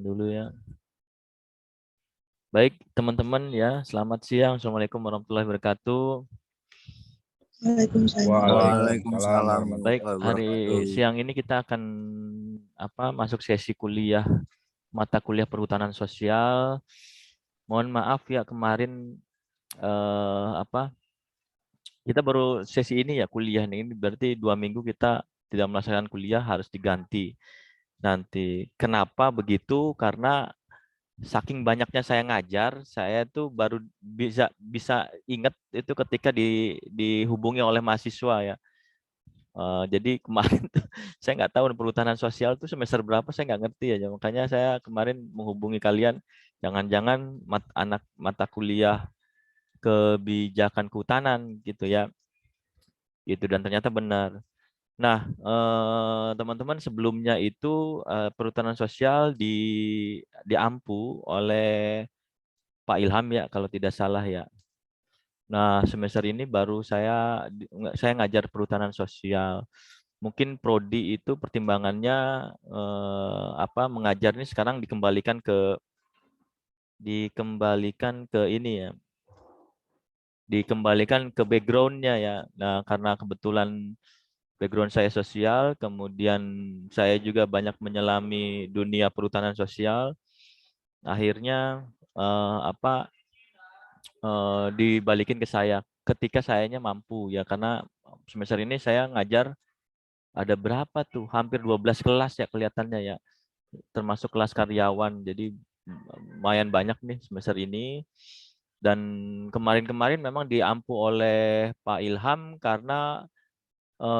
Dulu ya. Baik, teman-teman ya, selamat siang. Assalamualaikum warahmatullahi wabarakatuh. Waalaikumsalam. Waalaikumsalam Baik, warahmatullahi hari wabarakatuh. siang ini kita akan masuk sesi kuliah mata kuliah perhutanan sosial. Mohon maaf ya kemarin kita baru sesi ini ya kuliah nih. Ini berarti 2 minggu kita tidak melaksanakan kuliah, harus diganti nanti. Kenapa begitu? Karena saking banyaknya saya ngajar, saya tuh baru bisa ingat itu ketika dihubungi oleh mahasiswa ya. Jadi kemarin tuh saya nggak tahu perhutanan sosial tuh semester berapa, saya nggak ngerti aja. Makanya saya kemarin menghubungi kalian, jangan-jangan mata kuliah kebijakan kehutanan gitu ya. Gitu, dan ternyata benar. Nah, teman-teman, sebelumnya itu perhutanan sosial diampu oleh Pak Ilham ya, kalau tidak salah ya. Nah, semester ini baru saya ngajar perhutanan sosial. Mungkin prodi itu pertimbangannya mengajar ini sekarang dikembalikan ke ini ya. Dikembalikan ke background-nya ya. Nah, karena kebetulan background saya sosial, kemudian saya juga banyak menyelami dunia perhutanan sosial. Akhirnya dibalikin ke saya ketika sayanya mampu ya, karena semester ini saya ngajar ada berapa tuh, hampir 12 kelas ya kelihatannya ya, termasuk kelas karyawan. Jadi lumayan banyak nih semester ini. Dan kemarin-kemarin memang diampu oleh Pak Ilham karena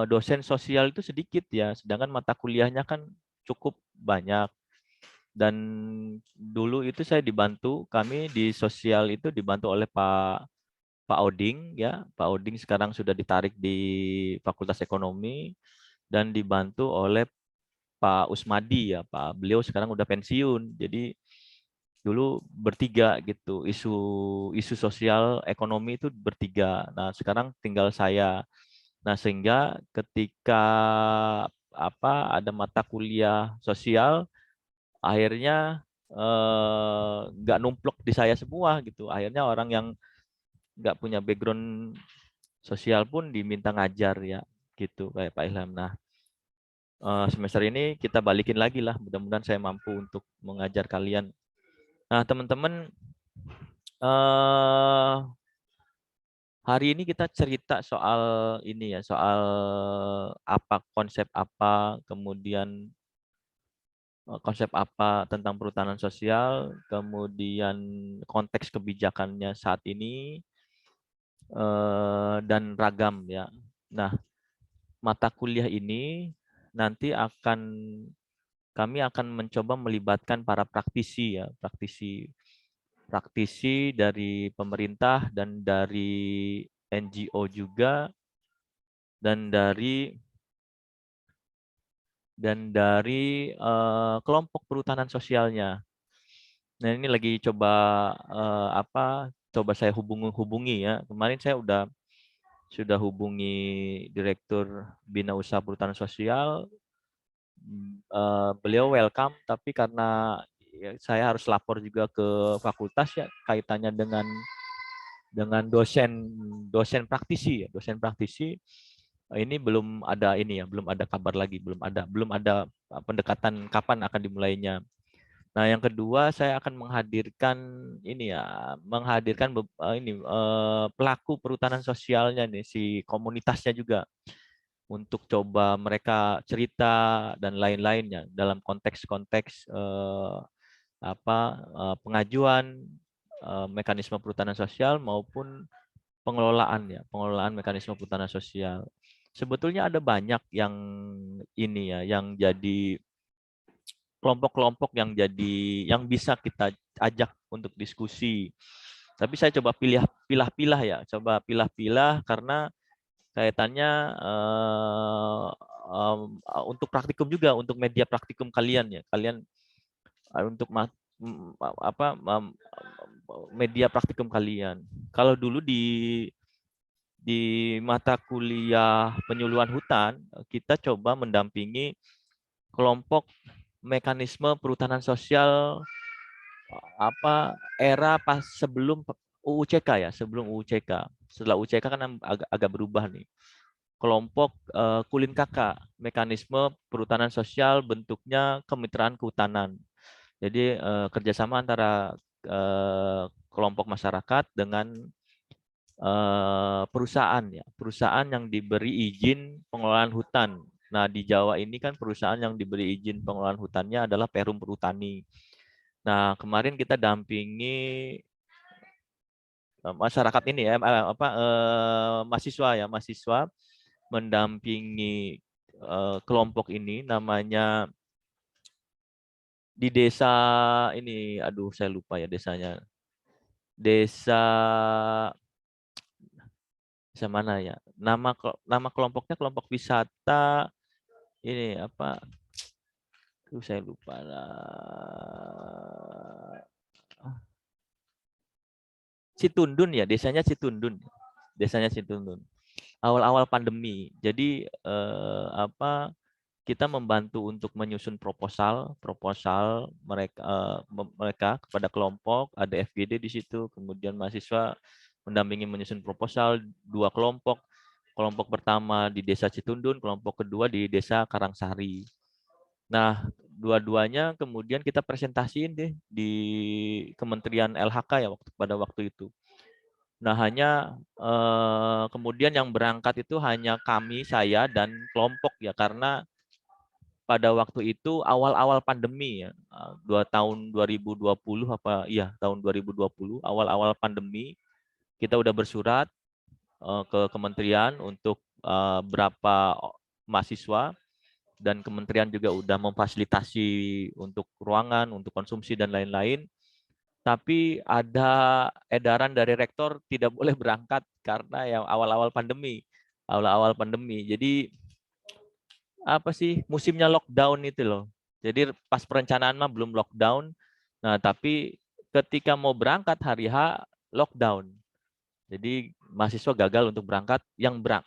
dosen sosial itu sedikit ya, sedangkan mata kuliahnya kan cukup banyak. Dan dulu itu saya dibantu, kami di sosial itu dibantu oleh Pak Oding ya. Pak Oding sekarang sudah ditarik di Fakultas Ekonomi dan dibantu oleh Pak Usmadi ya. Beliau sekarang udah pensiun. Jadi dulu bertiga gitu, isu sosial ekonomi itu bertiga. Nah, sekarang tinggal saya. Nah, sehingga ketika ada mata kuliah sosial, akhirnya nggak numplok di saya semua gitu. Akhirnya orang yang nggak punya background sosial pun diminta ngajar ya, gitu kayak Pak Ilham. Nah, semester ini kita balikin lagi lah. Mudah-mudahan saya mampu untuk mengajar kalian. Nah, teman-teman, hari ini kita cerita soal ini ya, soal konsep apa, kemudian konsep apa tentang perhutanan sosial, kemudian konteks kebijakannya saat ini, dan ragam ya. Nah, mata kuliah ini nanti kami akan mencoba melibatkan para praktisi ya, praktisi dari pemerintah dan dari NGO juga, dan dari kelompok perhutanan sosialnya. Nah, ini lagi coba saya hubungi ya. Kemarin saya sudah hubungi Direktur Bina Usaha Perhutanan Sosial. Beliau welcome, tapi karena ya, saya harus lapor juga ke fakultas ya, kaitannya dengan dosen praktisi ini belum ada kabar lagi, belum ada pendekatan kapan akan dimulainya. Nah, yang kedua, saya akan menghadirkan pelaku perhutanan sosialnya nih, si komunitasnya juga, untuk coba mereka cerita dan lain-lainnya dalam konteks pengajuan mekanisme perhutanan sosial maupun pengelolaan mekanisme perhutanan sosial. Sebetulnya ada banyak yang yang jadi kelompok-kelompok yang bisa kita ajak untuk diskusi. Tapi saya coba pilah-pilah ya, karena kaitannya untuk praktikum juga, untuk media praktikum kalian ya. Kalian untuk media praktikum kalian. Kalau dulu di mata kuliah penyuluhan hutan, kita coba mendampingi kelompok mekanisme perhutanan sosial era pas sebelum UU CK ya, sebelum UU CK. Setelah UU CK kan agak berubah nih. Kelompok Kulin KK, mekanisme perhutanan sosial bentuknya kemitraan kehutanan. Jadi kerjasama antara kelompok masyarakat dengan perusahaan ya, perusahaan yang diberi izin pengelolaan hutan. Nah, di Jawa ini kan perusahaan yang diberi izin pengelolaan hutannya adalah Perum Perhutani. Nah, kemarin kita dampingi masyarakat ini ya, mahasiswa ya, mahasiswa mendampingi kelompok ini, namanya di desa ini, aduh saya lupa ya desanya, desa mana ya, nama kelompoknya kelompok wisata ini apa, saya lupa lah. Citundun ya, desanya Citundun. Desanya Citundun. Awal-awal pandemi. Jadi kita membantu untuk menyusun proposal mereka kepada kelompok, ada FGD di situ, kemudian mahasiswa mendampingi menyusun proposal 2 kelompok. Kelompok pertama di Desa Citundun, kelompok kedua di Desa Karangsari. Nah, dua-duanya kemudian kita presentasiin deh di Kementerian LHK ya pada waktu itu. Nah, hanya kemudian yang berangkat itu hanya kami, saya dan kelompok ya, karena pada waktu itu awal-awal pandemi ya, tahun 2020 tahun 2020 awal-awal pandemi, kita udah bersurat ke kementerian untuk berapa mahasiswa, dan kementerian juga udah memfasilitasi untuk ruangan, untuk konsumsi dan lain-lain. Tapi ada edaran dari rektor tidak boleh berangkat karena yang awal-awal pandemi. Awal-awal pandemi. Jadi musimnya lockdown itu loh. Jadi pas perencanaan mah belum lockdown. Nah, tapi ketika mau berangkat hari H lockdown. Jadi mahasiswa gagal untuk berangkat.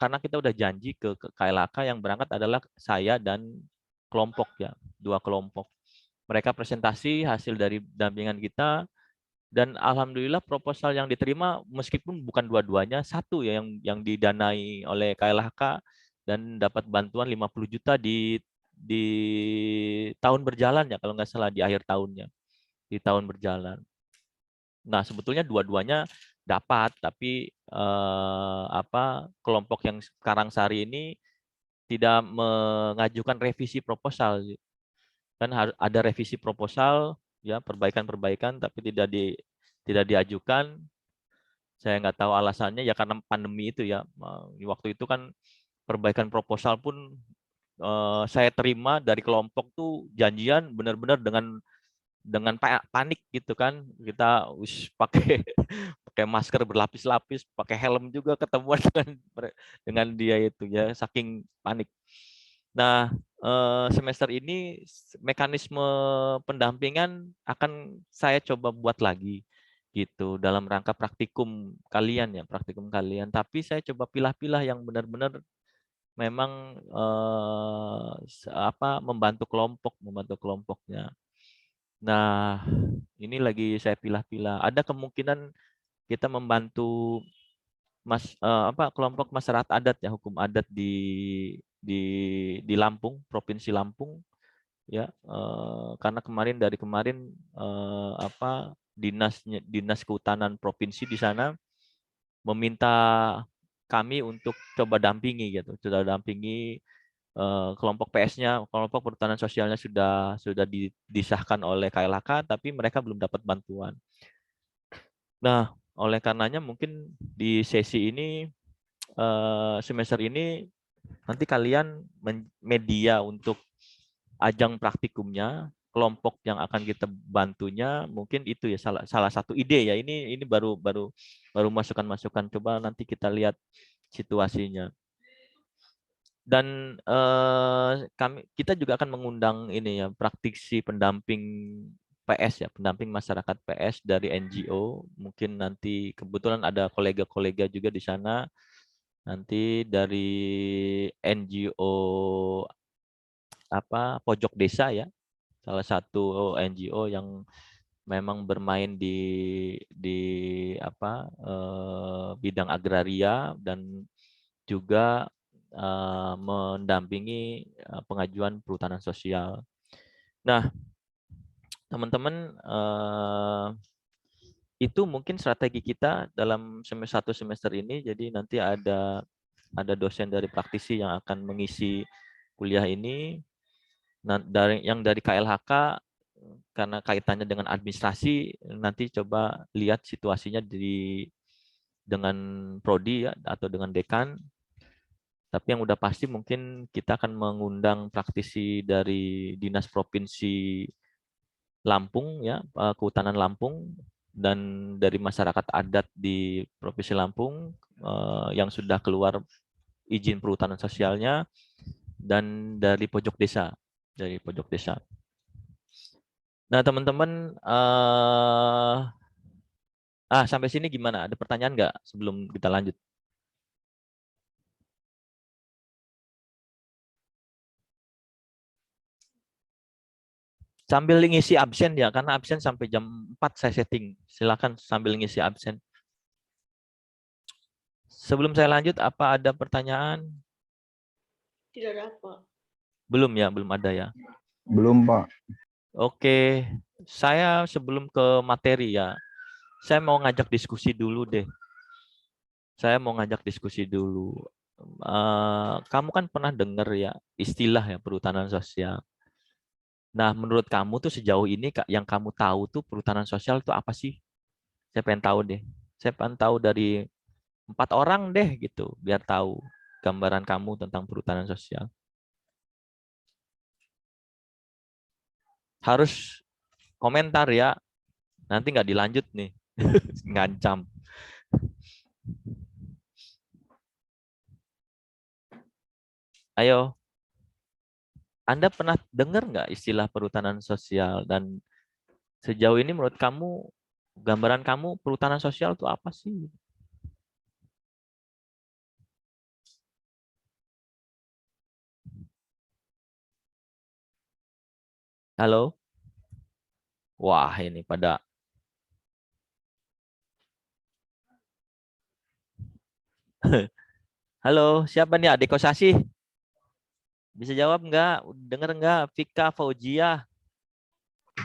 Karena kita udah janji ke KLHK, yang berangkat adalah saya dan kelompok ya, 2 kelompok. Mereka presentasi hasil dari dampingan kita, dan alhamdulillah proposal yang diterima meskipun bukan dua-duanya, satu ya yang didanai oleh KLHK dan dapat bantuan 50 juta di tahun berjalan ya, kalau nggak salah di akhir tahunnya, di tahun berjalan. Nah, sebetulnya dua-duanya dapat, tapi kelompok yang Karangsari ini tidak mengajukan revisi proposal. Kan ada revisi proposal ya, perbaikan-perbaikan, tapi tidak diajukan. Saya nggak tahu alasannya ya, karena pandemi itu ya. Waktu itu kan perbaikan proposal pun saya terima dari kelompok tuh janjian benar-benar dengan panik gitu kan. Kita pakai pakai masker berlapis-lapis, pakai helm juga ketemuan dengan dia itu ya, saking panik. Nah, semester ini mekanisme pendampingan akan saya coba buat lagi gitu dalam rangka praktikum kalian ya, praktikum kalian. Tapi saya coba pilah-pilah yang benar-benar memang membantu kelompoknya. Nah, ini lagi saya pilah-pilah. Ada kemungkinan kita membantu kelompok masyarakat adat ya, hukum adat di Lampung, Provinsi Lampung ya, karena dari kemarin dinas kehutanan provinsi di sana meminta kami untuk coba dampingi gitu, kelompok PS-nya, kelompok perhutanan sosialnya sudah disahkan oleh KLHK, tapi mereka belum dapat bantuan. Nah, oleh karenanya mungkin di sesi ini, semester ini, nanti kalian media untuk ajang praktikumnya, kelompok yang akan kita bantunya, mungkin itu ya salah satu ide ya. Ini baru masukan-masukan, coba nanti kita lihat situasinya. Dan kita juga akan mengundang ini ya, praktisi pendamping PS ya, pendamping masyarakat PS dari NGO. Mungkin nanti kebetulan ada kolega-kolega juga di sana. Nanti dari NGO pojok desa ya. salah satu NGO yang memang bermain di apa bidang agraria dan juga mendampingi pengajuan perhutanan sosial. Nah, teman-teman, itu mungkin strategi kita dalam satu semester ini. Jadi nanti ada dosen dari praktisi yang akan mengisi kuliah ini. Nah, dari KLHK, karena kaitannya dengan administrasi, nanti coba lihat situasinya dengan prodi ya atau dengan dekan. Tapi yang udah pasti mungkin kita akan mengundang praktisi dari Dinas Provinsi Lampung ya, Kehutanan Lampung, dan dari masyarakat adat di Provinsi Lampung yang sudah keluar izin perhutanan sosialnya, dan dari pojok desa, Nah, teman-teman, sampai sini gimana? Ada pertanyaan nggak sebelum kita lanjut? Sambil ngisi absen ya, karena absen sampai jam 4 saya setting. Silakan sambil ngisi absen. Sebelum saya lanjut, apa ada pertanyaan? Tidak ada, Pak. Belum ya, belum ada ya. Belum, Pak. Oke, saya sebelum ke materi ya, saya mau ngajak diskusi dulu deh. Kamu kan pernah dengar ya istilah ya perhutanan sosial. Nah, menurut kamu tuh sejauh ini yang kamu tahu tuh perhutanan sosial itu apa sih? Saya pengen tahu deh. Saya pengen tahu dari 4 orang deh gitu, biar tahu gambaran kamu tentang perhutanan sosial. Harus komentar ya, nanti nggak dilanjut nih, ngancam. Ayo, Anda pernah dengar nggak istilah perhutanan sosial? Dan sejauh ini menurut kamu, gambaran kamu perhutanan sosial itu apa sih? Halo? Wah, ini pada... Halo, siapa nih? Adik Kosasi? Bisa jawab nggak? Dengar nggak? Vika Fauzia?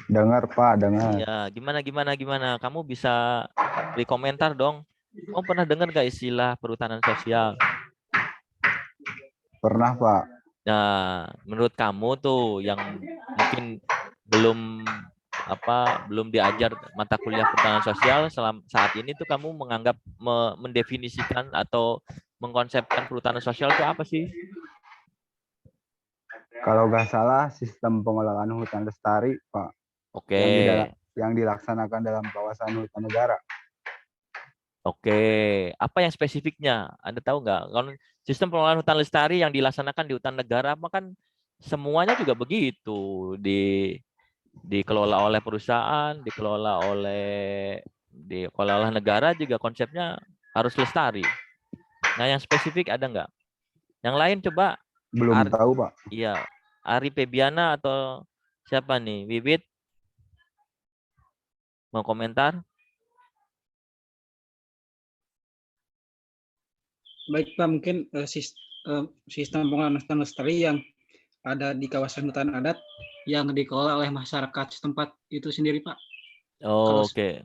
Dengar, Pak, dengar. Iya, gimana? Kamu bisa beri komentar dong. Kamu pernah dengar nggak istilah perhutanan sosial? Pernah, Pak. Nah, menurut kamu tuh yang mungkin belum diajar mata kuliah perhutanan sosial saat ini tuh kamu menganggap mendefinisikan atau mengkonsepkan perhutanan sosial itu apa sih? Kalau nggak salah, sistem pengelolaan hutan lestari, Pak, Oke. yang dilaksanakan dalam kawasan hutan negara. Oke, apa yang spesifiknya? Anda tahu nggak? Kalau sistem pengelolaan hutan lestari yang dilaksanakan di hutan negara, kan semuanya juga begitu, dikelola oleh perusahaan, dikelola oleh negara, juga konsepnya harus lestari. Nah, yang spesifik ada nggak? Yang lain coba. Belum tahu, Pak. Iya, Ari Febiana atau siapa nih? Bibit mau komentar? Baik, Pak, mungkin sistem pengelolaan hutan lestari yang ada di kawasan hutan adat yang dikelola oleh masyarakat setempat itu sendiri, Pak. Oh, oke.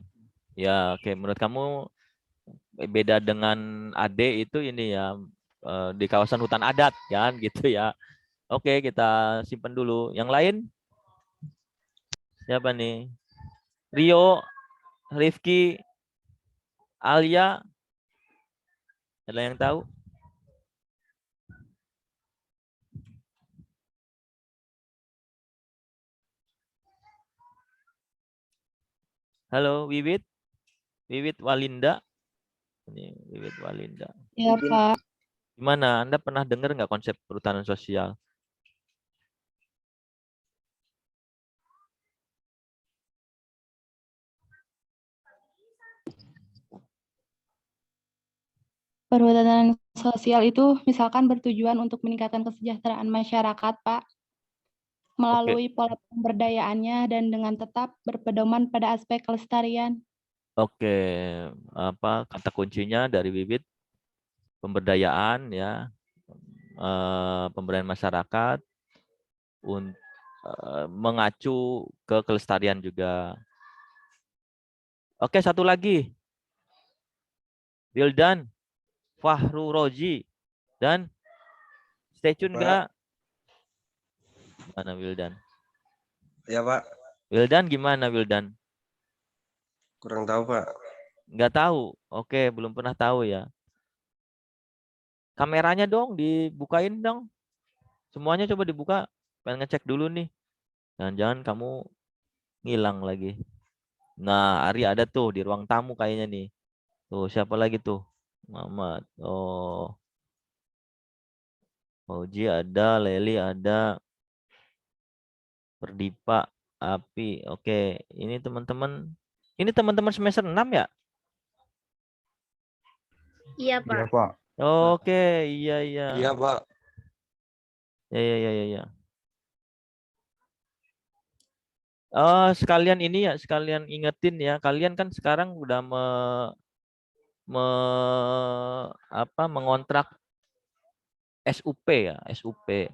Ya, oke. Menurut kamu beda dengan AD itu ini ya, di kawasan hutan adat kan gitu ya. Oke, kita simpan dulu. Yang lain siapa nih? Rio, Rifki, Alia, ada yang tahu? Halo, Wiwit Walinda. Ini Wiwit Walinda. Ya, Pak. Gimana? Anda pernah dengar nggak konsep perhutanan sosial? Perhutanan sosial itu misalkan bertujuan untuk meningkatkan kesejahteraan masyarakat, Pak. melalui pola pemberdayaannya dan dengan tetap berpedoman pada aspek kelestarian. Oke, apa kata kuncinya dari Bibit? Pemberdayaan ya, pemberdayaan masyarakat, mengacu ke kelestarian juga. Oke, satu lagi. Wildan, Fahru Roji, dan stay tune Pak. nggak? Mana Wildan? Ya Pak, Wildan gimana Wildan? kurang tahu Pak. Nggak tahu. Oke, belum pernah tahu ya. Kameranya dong dibukain dong. Semuanya coba dibuka. Pengen ngecek dulu nih. Jangan-jangan kamu ngilang lagi. Nah, Ari ada tuh di ruang tamu kayaknya nih. Tuh, siapa lagi tuh? Muhammad. Oh. Oji ada, Leli ada. Perdipa, Api. Oke, ini teman-teman. Ini teman-teman semester 6 ya? Iya, Iya, Pak. Pak. Oke, iya iya. Iya Pak. Ya. Sekalian ini ya, sekalian ingetin ya. Kalian kan sekarang udah mengontrak SUP ya, SUP.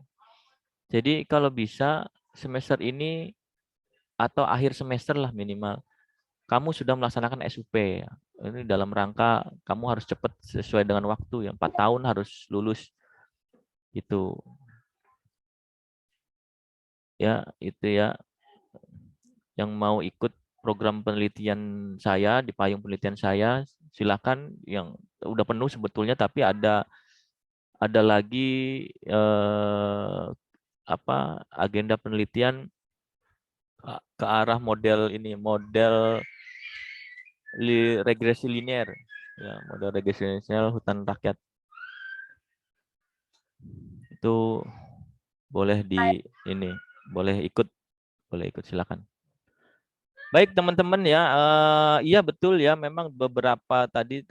Jadi kalau bisa semester ini atau akhir semester lah minimal, kamu sudah melaksanakan SUP ya. Ini dalam rangka kamu harus cepat sesuai dengan waktu ya. 4 tahun harus lulus. Itu ya, itu ya. Yang mau ikut program penelitian saya di payung penelitian saya, silakan. Yang udah penuh sebetulnya, tapi ada lagi agenda penelitian ke arah model ini, model regresi linear ya, model regresi linear hutan rakyat. Itu boleh boleh ikut silakan. Baik teman-teman ya, iya betul ya, memang beberapa tadi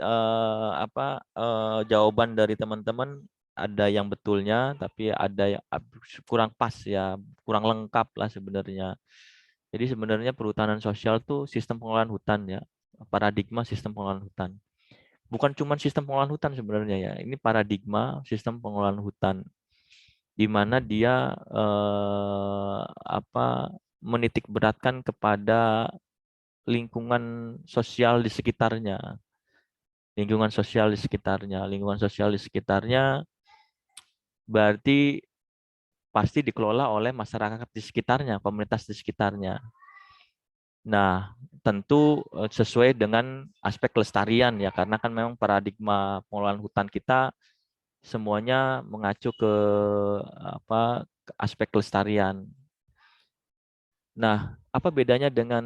jawaban dari teman-teman ada yang betulnya, tapi ada yang kurang pas ya, kurang lengkap lah sebenarnya. Jadi sebenarnya perhutanan sosial tuh sistem pengelolaan hutan ya, paradigma sistem pengelolaan hutan. Bukan cuma sistem pengelolaan hutan sebenarnya ya, ini paradigma sistem pengelolaan hutan, di mana dia menitik beratkan kepada lingkungan sosial di sekitarnya. Lingkungan sosial di sekitarnya berarti pasti dikelola oleh masyarakat di sekitarnya, komunitas di sekitarnya. Nah, tentu sesuai dengan aspek kelestarian ya, karena kan memang paradigma pengelolaan hutan kita semuanya mengacu ke ke aspek kelestarian. Nah, apa bedanya dengan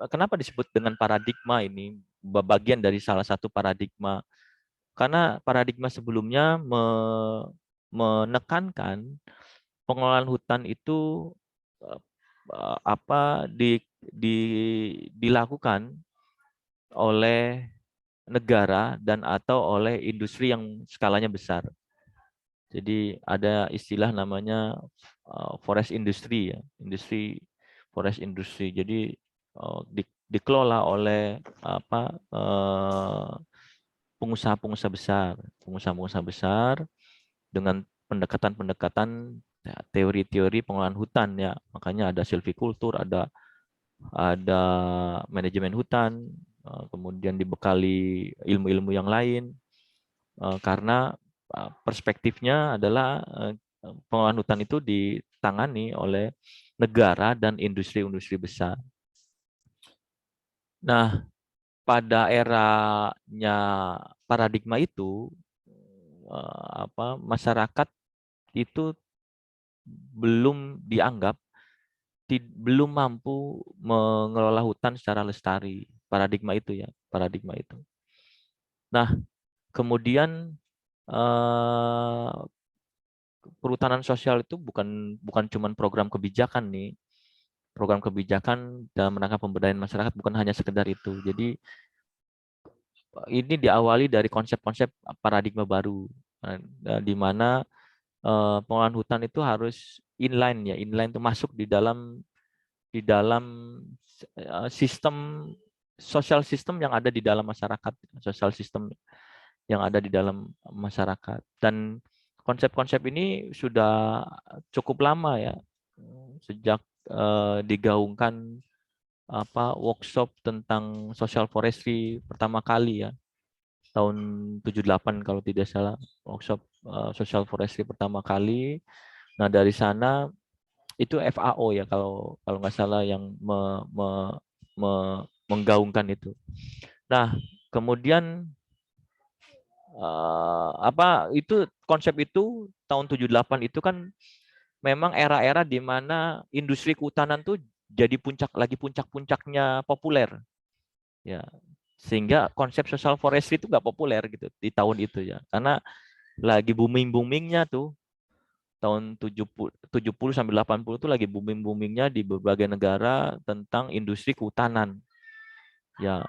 kenapa disebut dengan paradigma ini? Bagian dari salah satu paradigma. Karena paradigma sebelumnya menekankan pengelolaan hutan itu dilakukan oleh negara dan atau oleh industri yang skalanya besar. Jadi ada istilah namanya forest industry ya, forest industry. Jadi dikelola oleh pengusaha-pengusaha besar dengan pendekatan-pendekatan teori-teori pengelolaan hutan ya. Makanya ada silvikultur, ada manajemen hutan, kemudian dibekali ilmu-ilmu yang lain, karena perspektifnya adalah pengelolaan hutan itu ditangani oleh negara dan industri-industri besar. Nah, pada eranya paradigma itu, masyarakat itu belum dianggap, belum mampu mengelola hutan secara lestari. Paradigma itu ya, paradigma itu. Nah, kemudian perhutanan sosial itu bukan cuma program kebijakan nih. Program kebijakan dalam rangka pemberdayaan masyarakat bukan hanya sekedar itu. Jadi ini diawali dari konsep-konsep paradigma baru, di mana pengelolaan hutan itu harus inline ya. Inline itu masuk di dalam sistem sosial sistem yang ada di dalam masyarakat, sosial sistem yang ada di dalam masyarakat. Dan konsep-konsep ini sudah cukup lama ya, sejak digaungkan workshop tentang social forestry pertama kali ya, tahun 78 kalau tidak salah, workshop social forestry pertama kali. Nah, dari sana itu FAO ya kalau nggak salah yang menggaungkan itu. Nah, kemudian itu konsep itu tahun 78 itu kan memang era-era di mana industri kehutanan tuh jadi puncak-puncaknya populer. Ya. Sehingga konsep social forestry itu nggak populer gitu di tahun itu ya. Karena lagi booming-boomingnya tuh tahun 70 sampai 80 itu lagi booming-boomingnya di berbagai negara tentang industri kehutanan. Ya,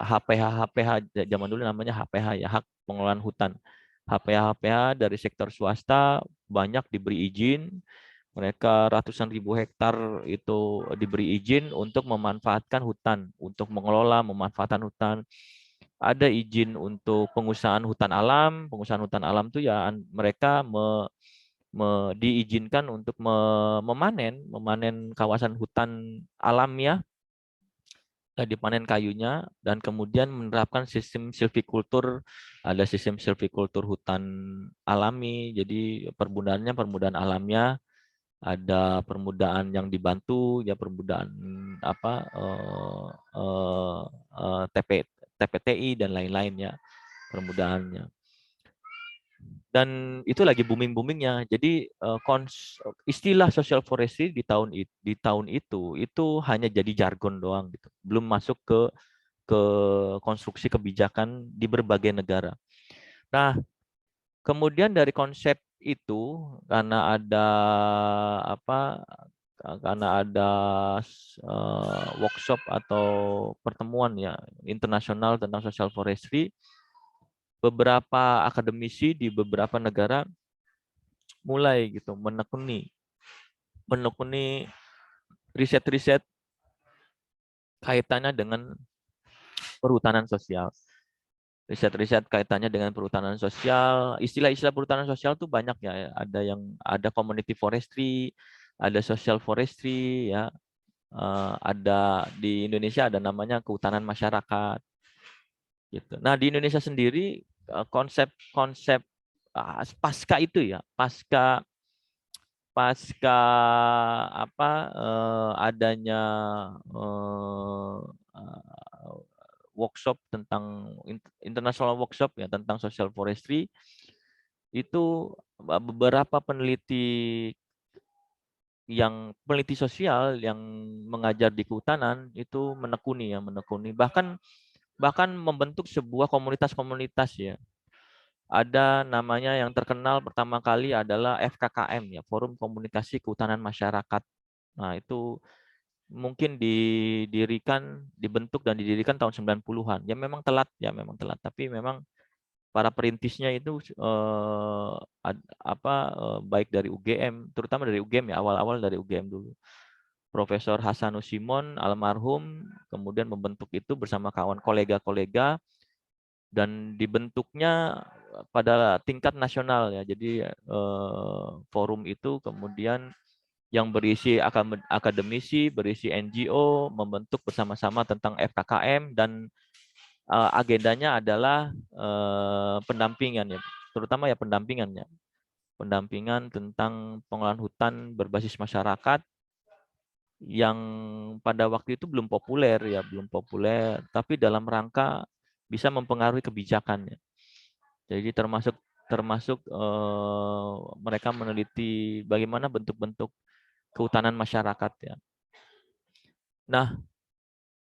HPH zaman dulu namanya HPH ya, hak pengelolaan hutan. HPH dari sektor swasta banyak diberi izin, mereka ratusan ribu hektar itu diberi izin untuk memanfaatkan hutan, untuk mengelola memanfaatkan hutan. Ada izin untuk pengusahaan hutan alam itu ya mereka diizinkan untuk memanen kawasan hutan alamiah, dipanen kayunya, dan kemudian menerapkan sistem silvikultur. Ada sistem silvikultur hutan alami, jadi permudahan alamiah, ada permudaan yang dibantu ya, permudaan TPTI dan lain-lainnya permudaannya. Dan itu lagi booming-boomingnya. Jadi istilah social forestry di tahun itu hanya jadi jargon doang gitu. Belum masuk ke konstruksi kebijakan di berbagai negara. Nah, kemudian dari konsep itu karena ada workshop atau pertemuan ya internasional tentang social forestry, beberapa akademisi di beberapa negara mulai gitu menekuni riset-riset kaitannya dengan perhutanan sosial. Riset-riset kaitannya dengan perhutanan sosial, istilah-istilah perhutanan sosial tuh banyak ya. Ada community forestry, ada social forestry ya. Ada di Indonesia ada namanya kehutanan masyarakat. Gitu. Nah, di Indonesia sendiri konsep pasca itu ya, pasca adanya workshop tentang international workshop ya tentang social forestry, itu beberapa peneliti sosial yang mengajar di kehutanan itu menekuni bahkan membentuk sebuah komunitas-komunitas ya. Ada namanya yang terkenal pertama kali adalah FKKM ya, Forum Komunikasi Kehutanan Masyarakat. Nah, itu mungkin dibentuk dan didirikan tahun 90-an. Ya memang telat, tapi memang para perintisnya itu baik dari UGM, terutama dari UGM ya, awal-awal dari UGM dulu. Profesor Hasanus Simon almarhum kemudian membentuk itu bersama kawan kolega-kolega, dan dibentuknya pada tingkat nasional ya. Jadi forum itu kemudian yang berisi akademisi, berisi NGO, membentuk bersama-sama tentang FKKM, dan agendanya adalah pendampingan ya, terutama ya pendampingan tentang pengelolaan hutan berbasis masyarakat yang pada waktu itu belum populer, tapi dalam rangka bisa mempengaruhi kebijakannya. Jadi termasuk mereka meneliti bagaimana bentuk-bentuk kehutanan masyarakat ya. Nah,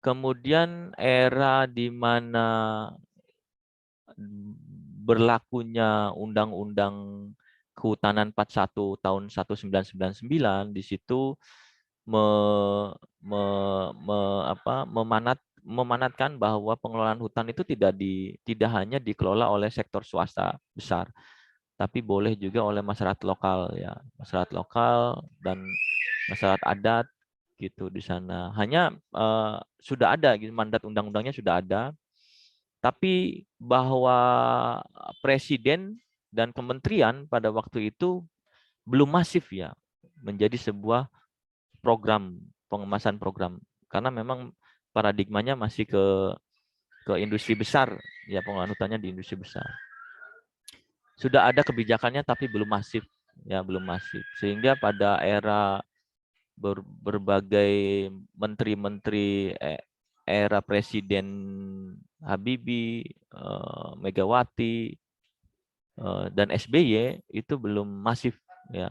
kemudian era di mana berlakunya Undang-Undang Kehutanan 41 tahun 1999, di situ memanatkan bahwa pengelolaan hutan itu tidak hanya dikelola oleh sektor swasta besar, tapi boleh juga oleh masyarakat lokal ya, masyarakat lokal dan masyarakat adat gitu di sana. Hanya sudah ada gitu, mandat undang-undangnya sudah ada, tapi bahwa presiden dan kementerian pada waktu itu belum masif ya menjadi sebuah program, pengemasan program, karena memang paradigmanya masih ke industri besar ya, penganutannya di industri besar. Sudah ada kebijakannya tapi belum masif ya, belum masif, sehingga pada era berbagai menteri-menteri era Presiden Habibie, Megawati, dan SBY itu belum masif ya.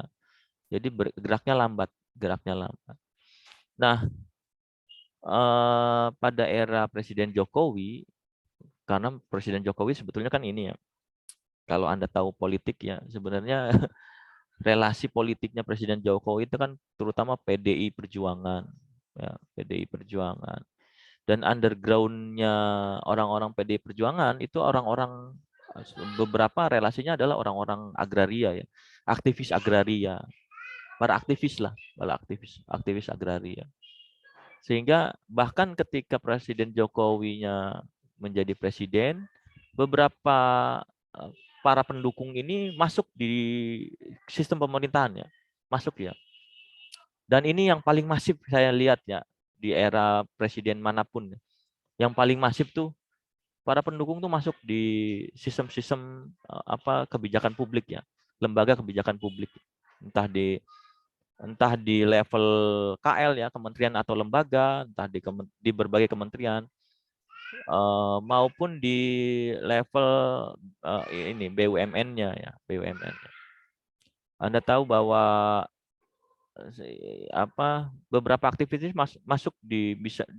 Jadi geraknya lambat. Nah, pada era Presiden Jokowi, karena Presiden Jokowi sebetulnya kan ini ya, kalau Anda tahu politik ya, sebenarnya relasi politiknya Presiden Jokowi itu kan terutama PDI Perjuangan, ya, PDI Perjuangan. Dan underground-nya orang-orang PDI Perjuangan itu orang-orang, beberapa relasinya adalah orang-orang agraria ya, aktivis agraria, para aktivis lah, aktivis agraria. Sehingga bahkan ketika Presiden Jokowinya menjadi presiden, beberapa para pendukung ini masuk di sistem pemerintahan ya, masuk ya. Dan ini yang paling masif saya lihat ya di era presiden manapun. Yang paling masif tuh para pendukung tuh masuk di sistem-sistem kebijakan publik ya, lembaga kebijakan publik, entah di level KL ya, kementerian atau lembaga, entah di berbagai kementerian, maupun di level ini BUMN-nya ya, BUMN. Anda tahu bahwa beberapa aktivitas masuk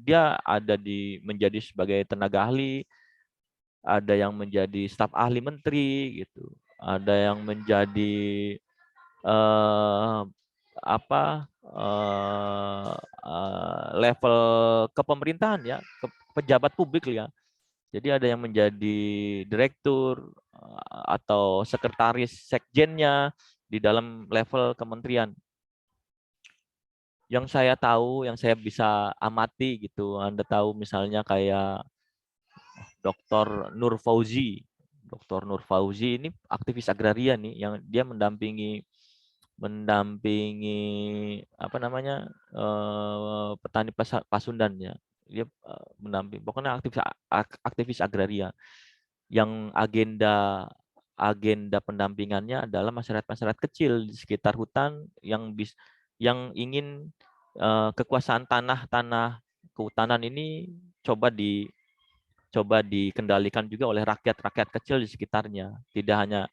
dia ada menjadi sebagai tenaga ahli, ada yang menjadi staf ahli menteri gitu, ada yang menjadi level kepemerintahan ya, pejabat publik ya. Jadi ada yang menjadi direktur atau sekretaris sekjennya di dalam level kementerian. Yang saya tahu, yang saya bisa amati gitu, Anda tahu misalnya kayak Dr. Nur Fauzi. Dr. Nur Fauzi ini aktivis agraria nih, yang dia mendampingi petani Pasundan ya. Dia mendampingi, pokoknya aktivis agraria yang agenda pendampingannya adalah masyarakat kecil di sekitar hutan yang ingin kekuasaan tanah kehutanan ini coba dikendalikan juga oleh rakyat kecil di sekitarnya, tidak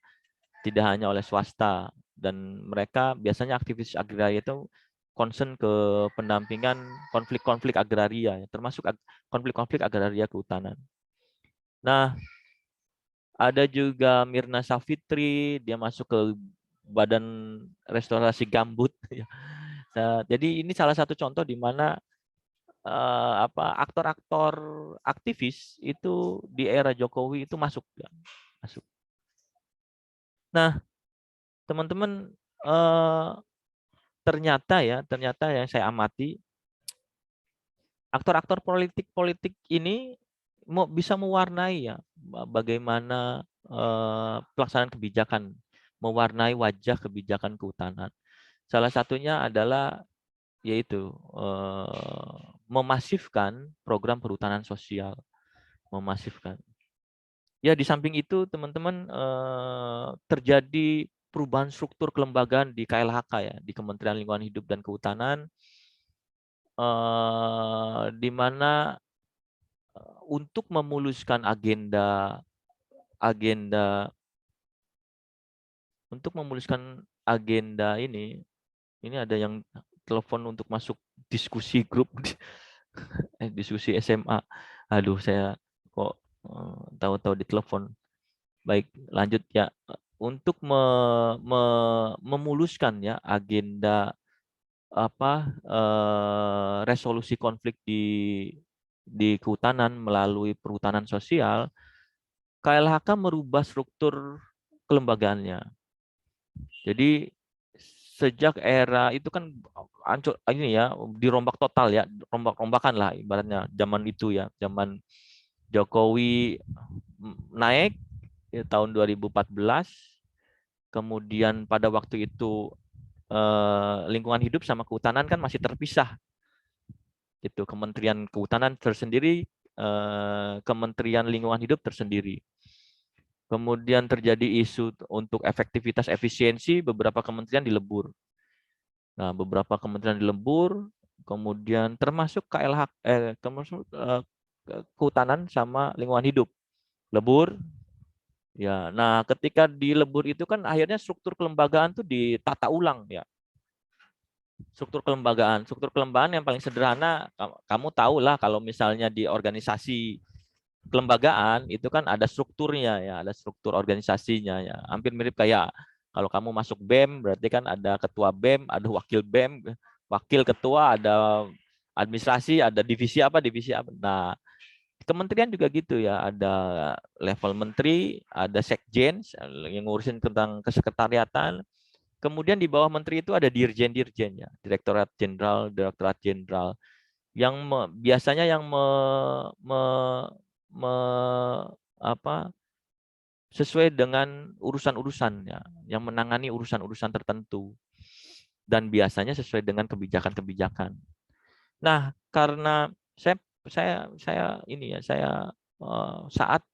hanya oleh swasta. Dan mereka biasanya aktivis agraria itu concern ke pendampingan konflik-konflik agraria, termasuk konflik-konflik agraria kehutanan. Nah, ada juga Mirna Safitri, dia masuk ke Badan Restorasi Gambut. Nah, jadi ini salah satu contoh di mana aktor-aktor aktivis itu di era Jokowi itu masuk. Nah, teman-teman, ternyata yang saya amati, aktor-aktor politik ini bisa mewarnai ya bagaimana pelaksanaan kebijakan, mewarnai wajah kebijakan kehutanan. Salah satunya adalah yaitu memasifkan program perhutanan sosial, memasifkan. Ya, di samping itu teman-teman, terjadi perubahan struktur kelembagaan di KLHK ya, di Kementerian Lingkungan Hidup dan Kehutanan, di mana untuk memuluskan agenda ini ada yang telepon untuk masuk diskusi grup diskusi SMA. Aduh, saya kok tahu-tahu ditelepon. Baik, lanjut ya. Untuk memuluskan ya agenda resolusi konflik di kehutanan melalui perhutanan sosial, KLHK merubah struktur kelembagaannya. Jadi sejak era itu kan ancur ini ya, dirombak total ya, rombak-rombakan lah ibaratnya zaman itu ya, zaman Jokowi naik ya, tahun 2014. Kemudian pada waktu itu lingkungan hidup sama kehutanan kan masih terpisah. Itu Kementerian Kehutanan tersendiri, Kementerian Lingkungan Hidup tersendiri. Kemudian terjadi isu untuk efektivitas efisiensi, beberapa kementerian dilebur. Nah, beberapa kementerian dilebur, kemudian termasuk kehutanan sama lingkungan hidup lebur. Ya, nah ketika dilebur itu kan akhirnya struktur kelembagaan tuh ditata ulang ya. Struktur kelembagaan yang paling sederhana, kamu tahu lah kalau misalnya di organisasi kelembagaan itu kan ada strukturnya ya, ada struktur organisasinya ya. Hampir mirip kayak kalau kamu masuk BEM berarti kan ada ketua BEM, ada wakil BEM, wakil ketua, ada administrasi, ada divisi apa. Nah, kementerian juga gitu ya, ada level menteri, ada sekjen yang ngurusin tentang kesekretariatan. Kemudian di bawah menteri itu ada dirjen-dirjen ya, direktorat jenderal, yang biasanya yang sesuai dengan urusan-urusan ya, yang menangani urusan-urusan tertentu dan biasanya sesuai dengan kebijakan-kebijakan. Nah, karena saya ini ya, saat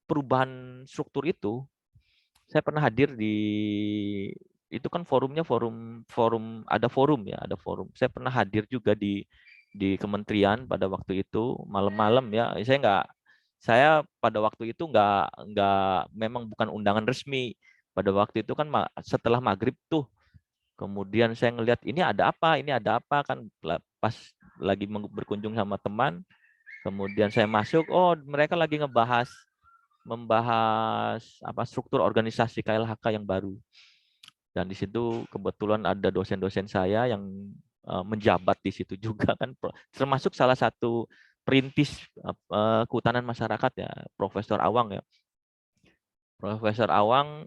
perubahan struktur itu, saya pernah hadir di itu kan forumnya ada forum ya, ada forum. Saya pernah hadir juga di kementerian pada waktu itu malam-malam ya. Saya pada waktu itu memang bukan undangan resmi. Pada waktu itu kan setelah maghrib tuh, kemudian saya ngelihat ini ada apa kan pas lagi berkunjung sama teman. Kemudian saya masuk, oh mereka lagi membahas struktur organisasi KLHK yang baru. Dan di situ kebetulan ada dosen-dosen saya yang menjabat di situ juga kan, termasuk salah satu perintis kehutanan masyarakat ya, Profesor Awang ya. Profesor Awang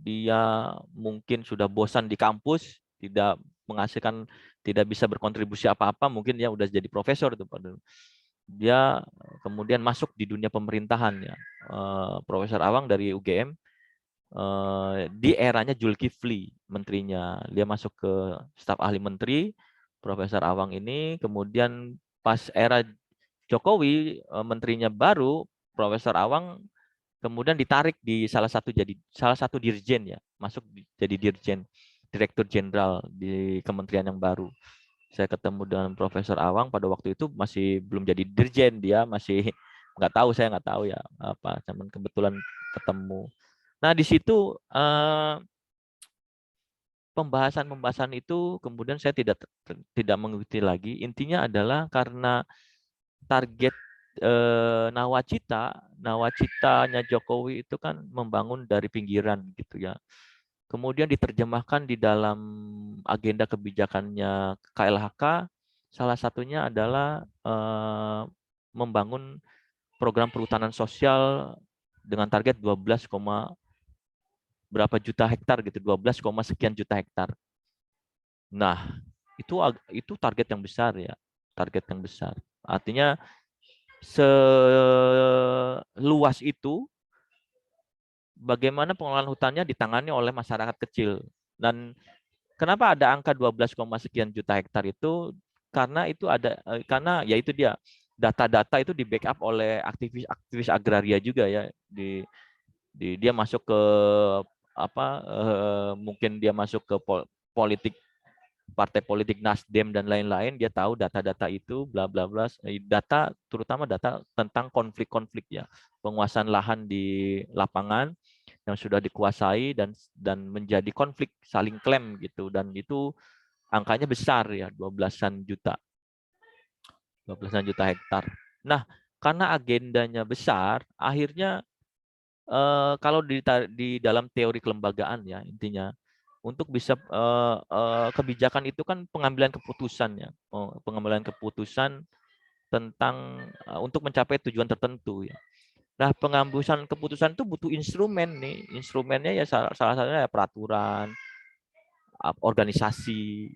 dia mungkin sudah bosan di kampus, tidak bisa berkontribusi apa-apa, mungkin dia udah jadi profesor itu. Dia kemudian masuk di dunia pemerintahan ya. Profesor Awang dari UGM. Di eranya Zulkifli menterinya, dia masuk ke staf ahli menteri Profesor Awang ini. Kemudian pas era Jokowi menterinya baru, Profesor Awang kemudian ditarik di salah satu dirjen ya, masuk jadi dirjen, direktur jenderal di kementerian yang baru. Saya ketemu dengan Profesor Awang pada waktu itu masih belum jadi dirjen, dia masih saya nggak tahu ya apa, cuman kebetulan ketemu. Nah, di situ pembahasan itu kemudian saya tidak mengikuti lagi. Intinya adalah karena target nawacitanya Jokowi itu kan membangun dari pinggiran gitu ya. Kemudian diterjemahkan di dalam agenda kebijakannya KLHK, salah satunya adalah membangun program perhutanan sosial dengan target 12, berapa juta hektar gitu, 12, sekian juta hektar. Nah, itu target yang besar ya, target yang besar. Artinya seluas itu, bagaimana pengelolaan hutannya ditangani oleh masyarakat kecil. Dan kenapa ada angka 12, sekian juta hektar itu? Karena ya itu dia, data-data itu di backup oleh aktivis agraria juga ya. Dia masuk ke mungkin dia masuk ke partai politik Nasdem dan lain-lain, dia tahu data-data itu bla bla bla, terutama data tentang konflik-konflik ya, penguasaan lahan di lapangan yang sudah dikuasai dan menjadi konflik saling klaim gitu, dan itu angkanya besar ya, 12-an juta hektar. Nah, karena agendanya besar, akhirnya kalau di dalam teori kelembagaan ya, intinya untuk bisa kebijakan itu kan pengambilan keputusan ya, pengambilan keputusan tentang untuk mencapai tujuan tertentu ya. Nah, pengambilan keputusan itu butuh instrumen nih. Instrumennya ya salah satunya ya peraturan, organisasi,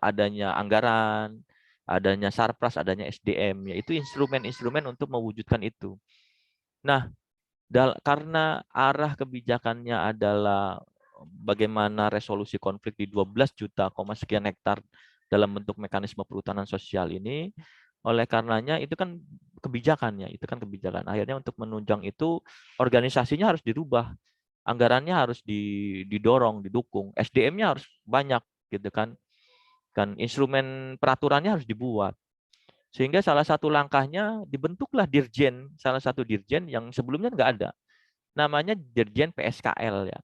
adanya anggaran, adanya sarpras, adanya SDM, yaitu instrumen-instrumen untuk mewujudkan itu. Nah, karena arah kebijakannya adalah bagaimana resolusi konflik di 12 juta, sekian hektar dalam bentuk mekanisme perhutanan sosial ini, oleh karenanya itu kan kebijakannya, itu kan kebijakan. Akhirnya untuk menunjang itu organisasinya harus dirubah, anggarannya harus didorong, didukung, SDM-nya harus banyak, gitu kan. Kan instrumen peraturannya harus dibuat. Sehingga salah satu langkahnya dibentuklah dirjen, salah satu dirjen yang sebelumnya nggak ada. Namanya Dirjen PSKL ya,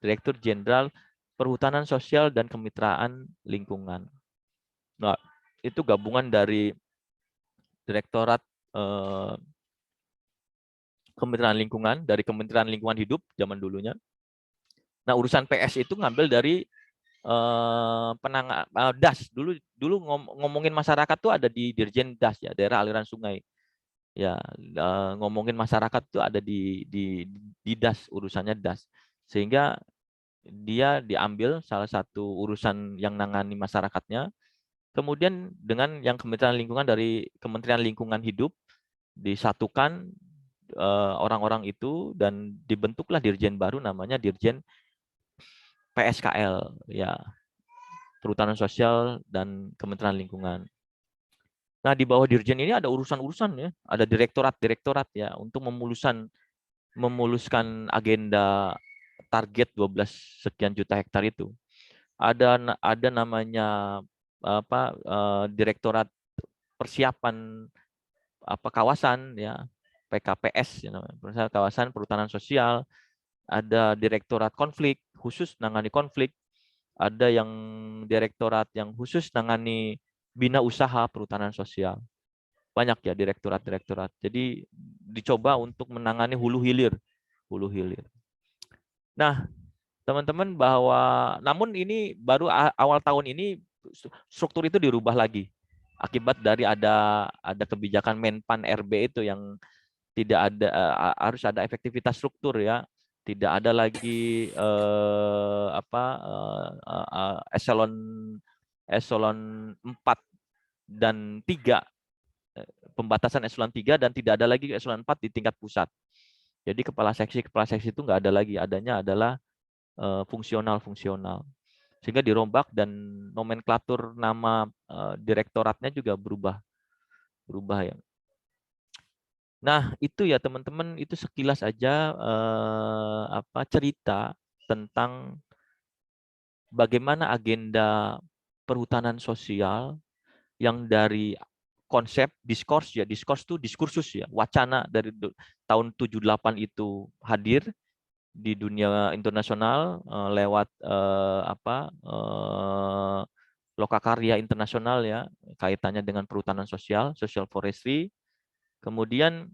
Direktur Jenderal Perhutanan Sosial dan Kemitraan Lingkungan. Nah, itu gabungan dari Direktorat Kemitraan Lingkungan, dari Kementerian Lingkungan Hidup zaman dulunya. Nah, urusan PS itu ngambil dari DAS. Dulu ngomongin masyarakat tuh ada di Dirjen DAS ya, daerah aliran sungai. Ya, ngomongin masyarakat tuh ada di DAS, urusannya DAS. Sehingga dia diambil salah satu urusan yang nangani masyarakatnya. Kemudian dengan yang Kementerian Lingkungan dari Kementerian Lingkungan Hidup disatukan orang-orang itu dan dibentuklah dirjen baru namanya Dirjen PSKL ya, Perhutanan Sosial dan Kementerian Lingkungan. Nah, di bawah dirjen ini ada urusan-urusan ya, ada direktorat-direktorat ya untuk memuluskan agenda target 12 sekian juta hektar itu. Ada namanya direktorat persiapan kawasan ya, PKPS ya namanya, kawasan perhutanan sosial. Ada direktorat konflik khusus nangani konflik, ada yang direktorat yang khusus nangani bina usaha perhutanan sosial. Banyak ya direktorat-direktorat. Jadi dicoba untuk menangani hulu hilir. Nah, teman-teman, bahwa namun ini baru awal tahun ini struktur itu dirubah lagi akibat dari ada kebijakan Menpan RB itu yang tidak ada, harus ada efektivitas struktur ya, tidak ada lagi eselon 4 dan 3, pembatasan eselon 3 dan tidak ada lagi eselon 4 di tingkat pusat. Jadi kepala seksi itu nggak ada lagi, adanya adalah fungsional. Sehingga dirombak dan nomenklatur nama direktoratnya juga berubah ya. Nah, itu ya teman-teman, itu sekilas aja cerita tentang bagaimana agenda perhutanan sosial yang dari konsep diskurs ya, diskurs itu diskursus ya, wacana dari tahun 78 itu hadir di dunia internasional lewat lokakarya internasional ya, kaitannya dengan perhutanan sosial, social forestry. Kemudian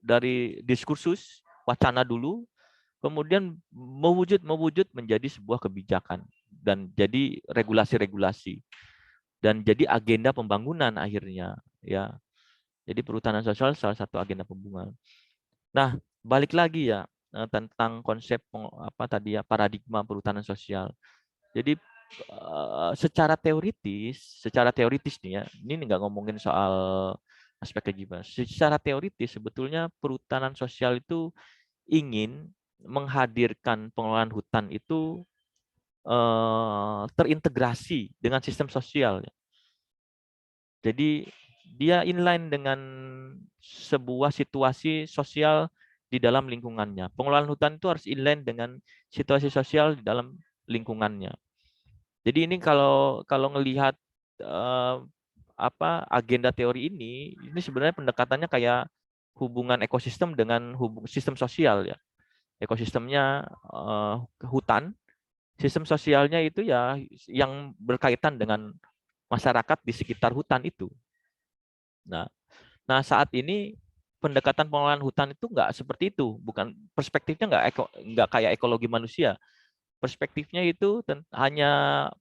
dari diskursus wacana dulu, kemudian mewujud menjadi sebuah kebijakan dan jadi regulasi dan jadi agenda pembangunan akhirnya ya. Jadi perhutanan sosial salah satu agenda pembangunan. Nah, balik lagi ya tentang konsep tadi ya, paradigma perhutanan sosial. Jadi secara teoritis nih ya, ini nggak ngomongin soal aspek kejiban. Secara teoritis sebetulnya perhutanan sosial itu ingin menghadirkan pengelolaan hutan itu terintegrasi dengan sistem sosial. Jadi dia inline dengan sebuah situasi sosial di dalam lingkungannya. Pengelolaan hutan itu harus inline dengan situasi sosial di dalam lingkungannya. Jadi ini kalau ngelihat agenda teori ini sebenarnya pendekatannya kayak hubungan ekosistem dengan sistem sosial ya. Ekosistemnya hutan, sistem sosialnya itu ya yang berkaitan dengan masyarakat di sekitar hutan itu. Nah saat ini pendekatan pengelolaan hutan itu nggak seperti itu, bukan, perspektifnya nggak kayak ekologi manusia. Perspektifnya itu hanya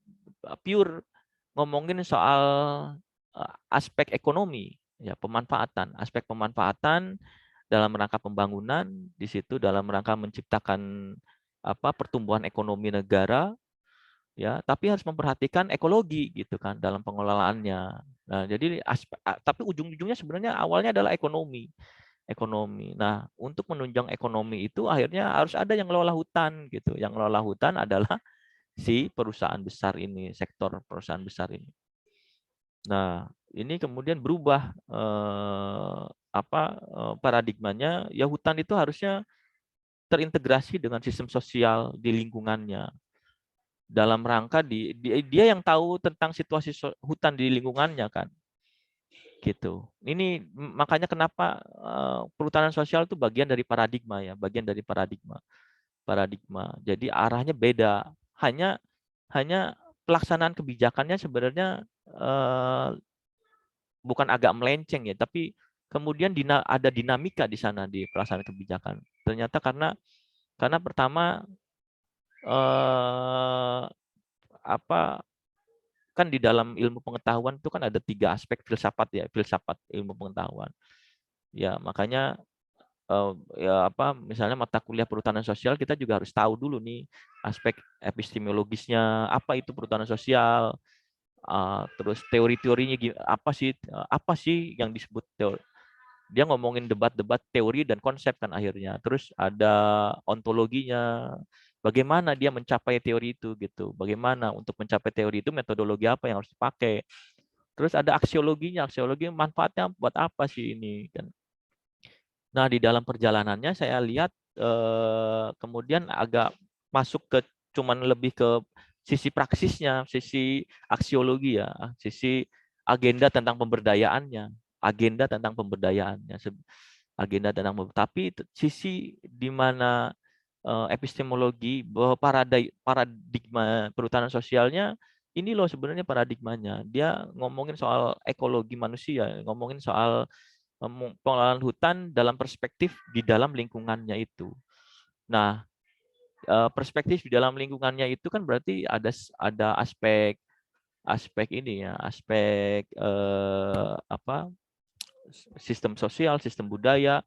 pure ngomongin soal aspek ekonomi, Ya, pemanfaatan, aspek pemanfaatan dalam rangka pembangunan, di situ dalam rangka menciptakan pertumbuhan ekonomi negara, ya, tapi harus memperhatikan ekologi gitu kan dalam pengelolaannya. Nah, jadi tapi ujung-ujungnya sebenarnya awalnya adalah ekonomi. Nah, untuk menunjang ekonomi itu akhirnya harus ada yang ngelola hutan gitu. Yang ngelola hutan adalah si perusahaan besar ini, sektor perusahaan besar ini. Nah, ini kemudian berubah paradigmanya, ya hutan itu harusnya terintegrasi dengan sistem sosial di lingkungannya. Dalam rangka dia yang tahu tentang situasi hutan di lingkungannya kan. Gitu. Ini makanya kenapa perhutanan sosial itu bagian dari paradigma ya, bagian dari paradigma. Jadi arahnya beda. Hanya pelaksanaan kebijakannya sebenarnya bukan agak melenceng ya, tapi kemudian ada dinamika di sana di pelaksanaan kebijakan. Ternyata karena pertama kan di dalam ilmu pengetahuan itu kan ada 3 aspek filsafat ilmu pengetahuan. Ya, makanya misalnya mata kuliah perhutanan sosial kita juga harus tahu dulu nih aspek epistemologisnya, apa itu perhutanan sosial, terus teori-teorinya apa sih yang disebut teori. Dia ngomongin debat-debat teori dan konsep kan akhirnya. Terus ada ontologinya, bagaimana dia mencapai teori itu gitu. Bagaimana untuk mencapai teori itu metodologi apa yang harus dipakai. Terus ada aksiologinya, manfaatnya buat apa sih ini kan. Nah, di dalam perjalanannya saya lihat kemudian agak masuk ke cuman lebih ke sisi praksisnya, sisi aksiologi ya, sisi agenda tentang pemberdayaannya, tapi sisi di mana epistemologi bahwa paradigma perhutanan sosialnya ini loh sebenarnya paradigmanya. Dia ngomongin soal ekologi manusia, ngomongin soal pengelolaan hutan dalam perspektif di dalam lingkungannya itu. Nah, perspektif di dalam lingkungannya itu kan berarti ada aspek ini ya, aspek sistem sosial, sistem budaya,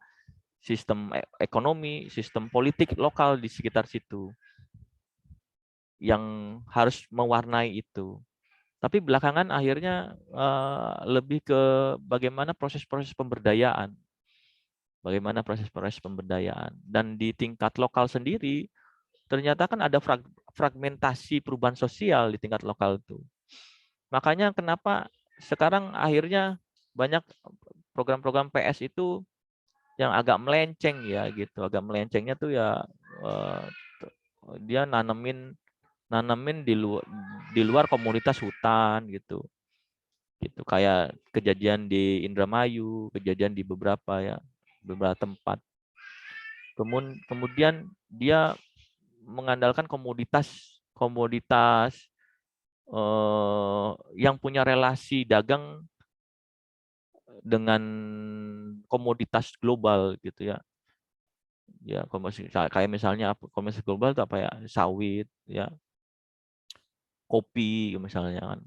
sistem ekonomi, sistem politik lokal di sekitar situ yang harus mewarnai itu. Tapi belakangan akhirnya lebih ke bagaimana proses-proses pemberdayaan. Dan di tingkat lokal sendiri ternyata kan ada fragmentasi perubahan sosial di tingkat lokal itu. Makanya kenapa sekarang akhirnya banyak program-program PS itu yang agak melenceng ya gitu. Agak melencengnya tuh ya dia nanemin di luar komunitas hutan gitu. Gitu kayak kejadian di Indramayu, kejadian di beberapa tempat. Kemudian dia mengandalkan komoditas yang punya relasi dagang dengan komoditas global gitu ya. Ya, kayak misalnya komoditas global itu apa ya? Sawit ya. Kopi misalnya kan.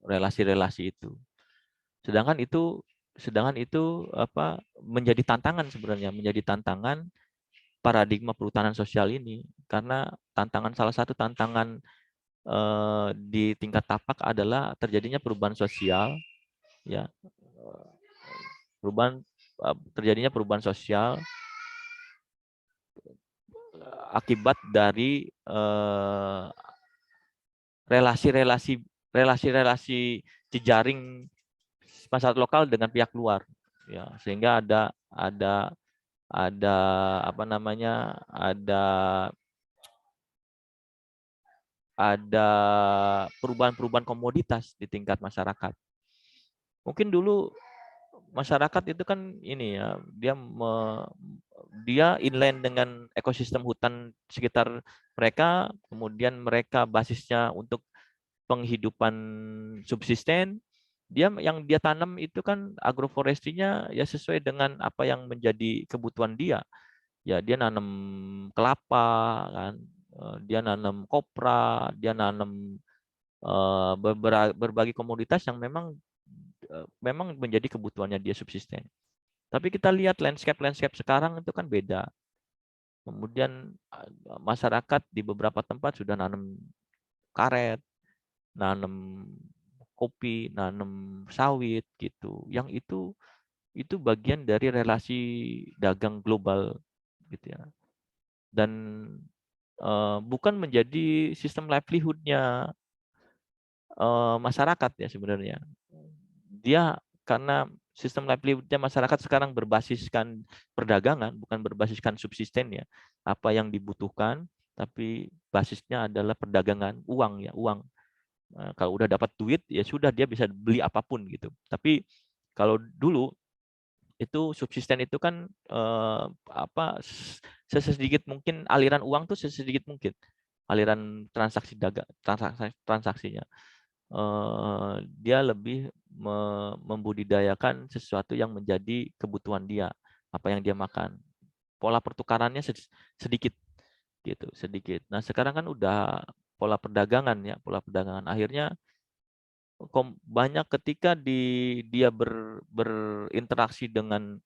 Relasi-relasi itu. Sedangkan itu menjadi tantangan sebenarnya, paradigma perhutanan sosial ini karena salah satu tantangan di tingkat tapak adalah terjadinya perubahan sosial ya, terjadinya perubahan sosial akibat dari relasi-relasi jejaring masyarakat lokal dengan pihak luar ya, sehingga ada perubahan-perubahan komoditas di tingkat masyarakat. Mungkin dulu masyarakat itu kan ini ya, dia inland dengan ekosistem hutan sekitar mereka, kemudian mereka basisnya untuk penghidupan subsisten. Yang dia tanam itu kan agroforestinya ya sesuai dengan apa yang menjadi kebutuhan dia. Ya dia nanam kelapa kan, dia nanam kopra, dia nanam berbagai komoditas yang memang memang menjadi kebutuhannya dia subsisten. Tapi kita lihat landscape sekarang itu kan beda. Kemudian masyarakat di beberapa tempat sudah nanam karet, nanam kopi, nanam sawit gitu. Yang itu bagian dari relasi dagang global gitu ya. Dan bukan menjadi sistem livelihood-nya masyarakat ya sebenarnya. Dia karena sistem livelihood-nya masyarakat sekarang berbasiskan perdagangan, bukan berbasiskan subsisten ya. Apa yang dibutuhkan, tapi basisnya adalah perdagangan, uang ya, uang. Kalau udah dapat duit ya sudah dia bisa beli apapun gitu. Tapi kalau dulu itu subsisten itu kan sesedikit mungkin aliran uang tuh sesedikit mungkin aliran transaksi dagang transaksinya. Dia lebih membudidayakan sesuatu yang menjadi kebutuhan dia, apa yang dia makan. Pola pertukarannya sedikit gitu, sedikit. Nah, sekarang kan udah pola perdagangan ya, pola perdagangan. Akhirnya banyak ketika dia berinteraksi dengan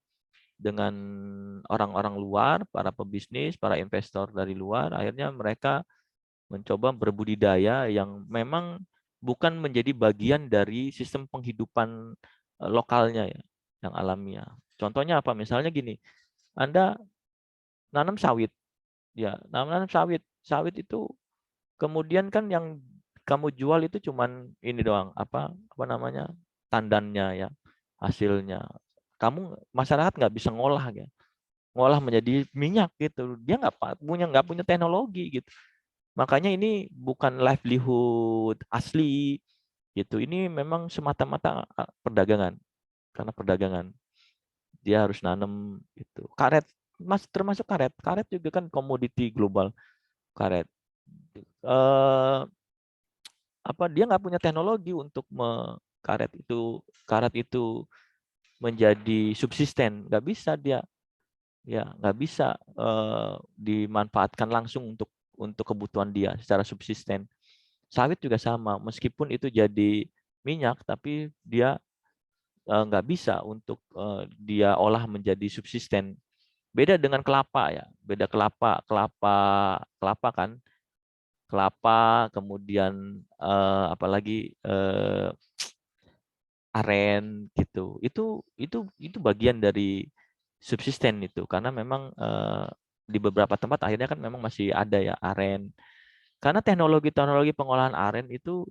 orang-orang luar, para pebisnis, para investor dari luar, akhirnya mereka mencoba berbudidaya yang memang bukan menjadi bagian dari sistem penghidupan lokalnya ya, yang alamiah. Contohnya apa? Misalnya gini, Anda nanam sawit, ya, nanam sawit, sawit itu kemudian kan yang kamu jual itu cuman ini doang, apa namanya, tandannya ya, hasilnya. Kamu masyarakat nggak bisa ngolah ya, ngolah menjadi minyak gitu. Dia nggak punya teknologi gitu. Makanya ini bukan livelihood asli gitu. Ini memang semata-mata perdagangan. Karena perdagangan. Dia harus nanam itu. Karet termasuk karet. Karet juga kan komoditi global. Karet. Dia nggak punya teknologi untuk karet itu menjadi subsisten. Nggak bisa dia. Ya, nggak bisa dimanfaatkan langsung untuk kebutuhan dia secara subsisten. Sawit juga sama, meskipun itu jadi minyak, tapi dia nggak bisa untuk dia olah menjadi subsisten. Beda dengan kelapa ya, beda kelapa kan, kelapa kemudian apalagi aren gitu. Itu bagian dari subsisten itu karena memang di beberapa tempat akhirnya kan memang masih ada ya aren. Karena teknologi pengolahan aren itu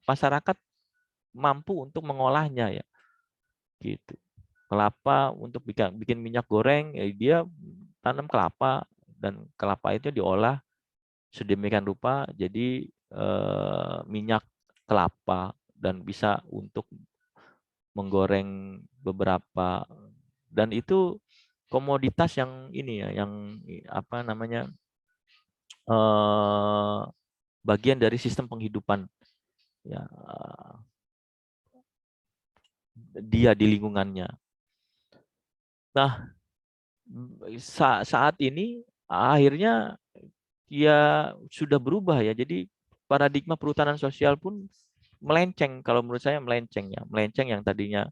masyarakat mampu untuk mengolahnya ya. Gitu. Kelapa untuk bikin minyak goreng ya dia tanam kelapa dan kelapa itu diolah sedemikian rupa jadi minyak kelapa dan bisa untuk menggoreng beberapa dan itu komoditas yang ini ya yang apa namanya bagian dari sistem penghidupan ya dia di lingkungannya. Nah, saat ini akhirnya ya sudah berubah ya. Jadi paradigma perhutanan sosial pun melenceng kalau menurut saya melenceng ya. Melenceng yang tadinya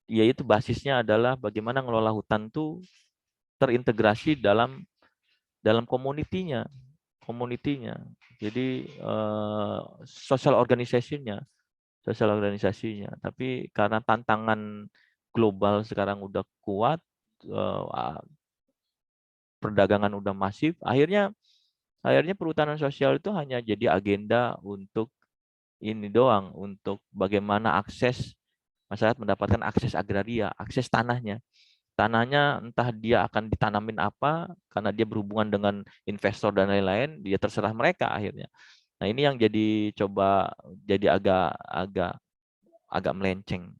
yaitu basisnya adalah bagaimana ngelola hutan tuh terintegrasi dalam komunitinya. Jadi social organisasinya. Tapi karena tantangan global sekarang udah kuat, perdagangan udah masif, akhirnya perhutanan sosial itu hanya jadi agenda untuk ini doang, untuk bagaimana masyarakat mendapatkan akses agraria, akses tanahnya. Tanahnya entah dia akan ditanamin apa, karena dia berhubungan dengan investor dan lain-lain, dia terserah mereka akhirnya. Nah ini yang jadi agak melenceng.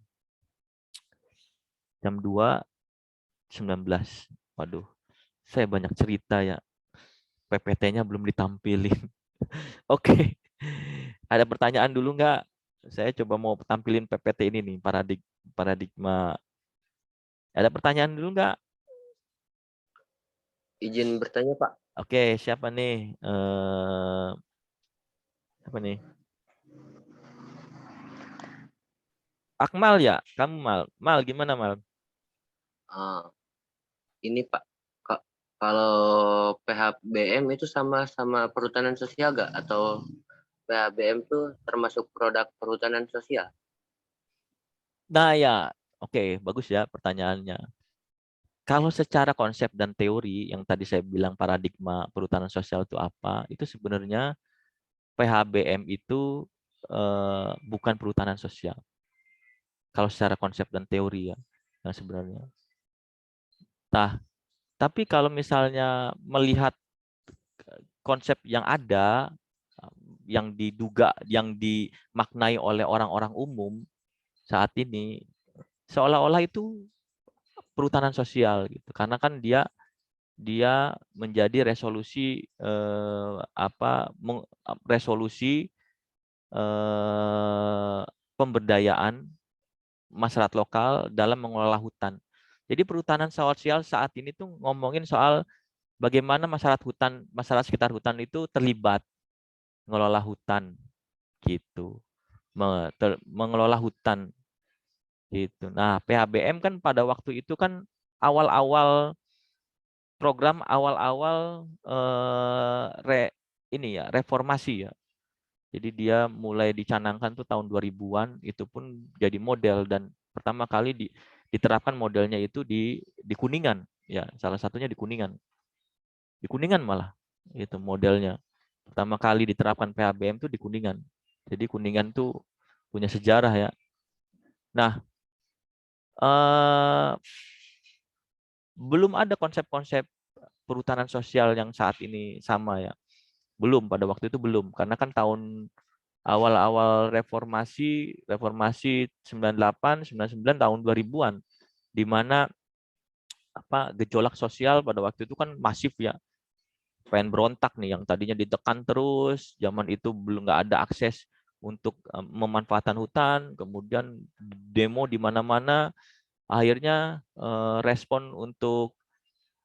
Jam 2:19. Waduh, saya banyak cerita ya. PPT-nya belum ditampilin. Oke. Ada pertanyaan dulu nggak? Saya coba mau tampilin PPT ini nih, paradigma. Ada pertanyaan dulu nggak? Izin bertanya, Pak. Oke, siapa nih? Apa nih? Akmal ya, kamu Mal gimana Mal? Ini Pak, kalau PHBM itu sama perhutanan sosial nggak? Atau PHBM itu termasuk produk perhutanan sosial? Nah ya, oke, bagus ya pertanyaannya. Kalau secara konsep dan teori yang tadi saya bilang paradigma perhutanan sosial itu apa, itu sebenarnya PHBM itu bukan perhutanan sosial. Kalau secara konsep dan teori ya, yang sebenarnya. Nah, tapi kalau misalnya melihat konsep yang ada, yang diduga, yang dimaknai oleh orang-orang umum saat ini, seolah-olah itu perhutanan sosial gitu, karena kan dia menjadi resolusi resolusi pemberdayaan masyarakat lokal dalam mengelola hutan. Jadi perhutanan sosial saat ini tuh ngomongin soal bagaimana masyarakat sekitar hutan itu terlibat mengelola hutan gitu, mengelola hutan gitu. Nah, PHBM kan pada waktu itu kan program awal-awal reformasi ya. Jadi dia mulai dicanangkan tuh tahun 2000-an, itu pun jadi model, dan pertama kali diterapkan modelnya itu di Kuningan ya, salah satunya di Kuningan. Di Kuningan malah itu modelnya. Pertama kali diterapkan PHBM tuh di Kuningan. Jadi Kuningan tuh punya sejarah ya. Nah, belum ada konsep-konsep perhutanan sosial yang saat ini sama ya. Belum, pada waktu itu belum. Karena kan tahun awal-awal reformasi 98, 99, tahun 2000-an, di mana gejolak sosial pada waktu itu kan masif ya. Pengen berontak nih, yang tadinya ditekan terus, zaman itu belum nggak ada akses untuk memanfaatkan hutan, kemudian demo di mana-mana, akhirnya respon untuk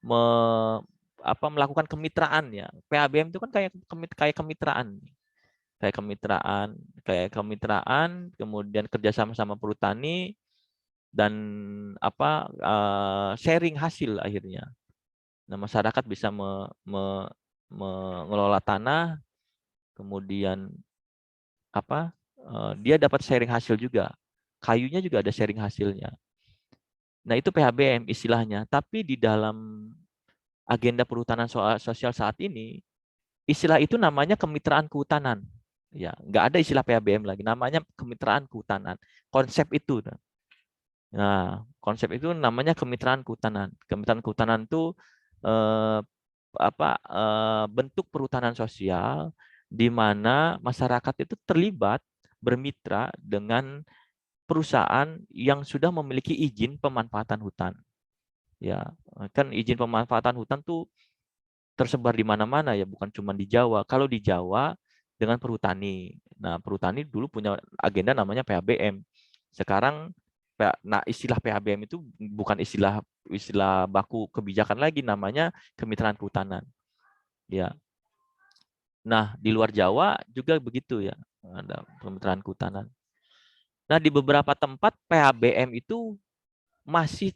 melakukan kemitraan ya. PHBM itu kan kayak kemitraan, kemudian kerjasama sama perhutani, dan sharing hasil akhirnya. Nah, masyarakat bisa mengelola tanah, kemudian dia dapat sharing hasil juga. Kayunya juga ada sharing hasilnya. Nah, itu PHBM istilahnya. Tapi di dalam agenda perhutanan sosial saat ini, istilah itu namanya kemitraan kehutanan. Ya, nggak ada istilah PHBM lagi, namanya kemitraan kehutanan. Konsep itu. Nah, konsep itu namanya kemitraan kehutanan. Kemitraan kehutanan itu bentuk perhutanan sosial di mana masyarakat itu terlibat bermitra dengan perusahaan yang sudah memiliki izin pemanfaatan hutan. Ya, kan izin pemanfaatan hutan tuh tersebar di mana-mana ya, bukan cuma di Jawa. Kalau di Jawa dengan perhutani. Nah, perhutani dulu punya agenda namanya PHBM. Sekarang istilah PHBM itu bukan istilah baku kebijakan lagi, namanya kemitraan kehutanan. Ya. Nah, di luar Jawa juga begitu ya, ada kemitraan kehutanan. Nah, di beberapa tempat PHBM itu masih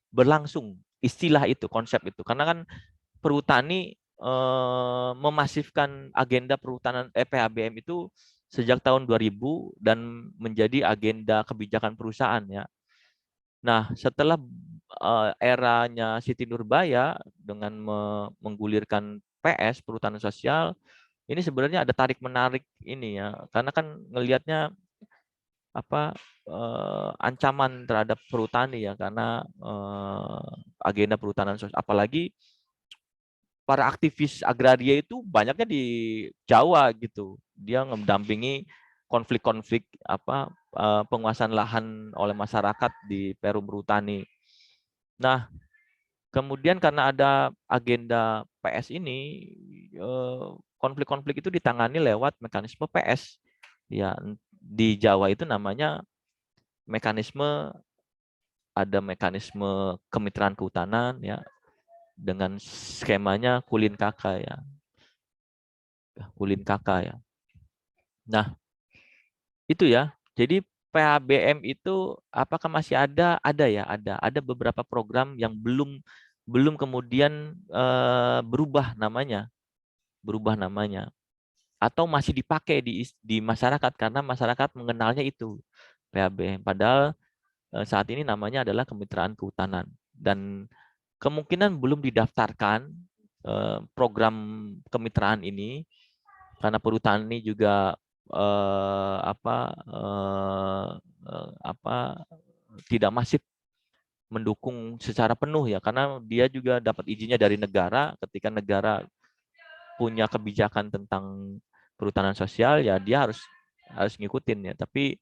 berlangsung istilah itu, konsep itu, karena kan perhutani memasifkan agenda perhutanan PHBM itu sejak tahun 2000 dan menjadi agenda kebijakan perusahaan ya. Nah, setelah eranya Siti Nurbaya dengan menggulirkan PS perhutanan sosial, ini sebenarnya ada tarik menarik ini ya, karena kan ngelihatnya ancaman terhadap perhutani ya, karena agenda perhutanan sosial, apalagi para aktivis agraria itu banyaknya di Jawa gitu. Dia mendampingi konflik-konflik penguasaan lahan oleh masyarakat di Perum Perhutani. Nah, kemudian karena ada agenda PS ini, konflik-konflik itu ditangani lewat mekanisme PS. Ya, di Jawa itu namanya ada mekanisme kemitraan kehutanan ya, dengan skemanya Kulin KK ya. Kulin KK ya. Nah, itu ya. Jadi PHBM itu apakah masih ada? Ada ya, ada. Ada beberapa program yang belum kemudian berubah namanya, atau masih dipakai di masyarakat karena masyarakat mengenalnya itu PHBM. Padahal saat ini namanya adalah Kemitraan Kehutanan dan kemungkinan belum didaftarkan program kemitraan ini karena perhutanan ini juga tidak masif mendukung secara penuh ya, karena dia juga dapat izinnya dari negara. Ketika negara punya kebijakan tentang perhutanan sosial ya dia harus ngikutin ya, tapi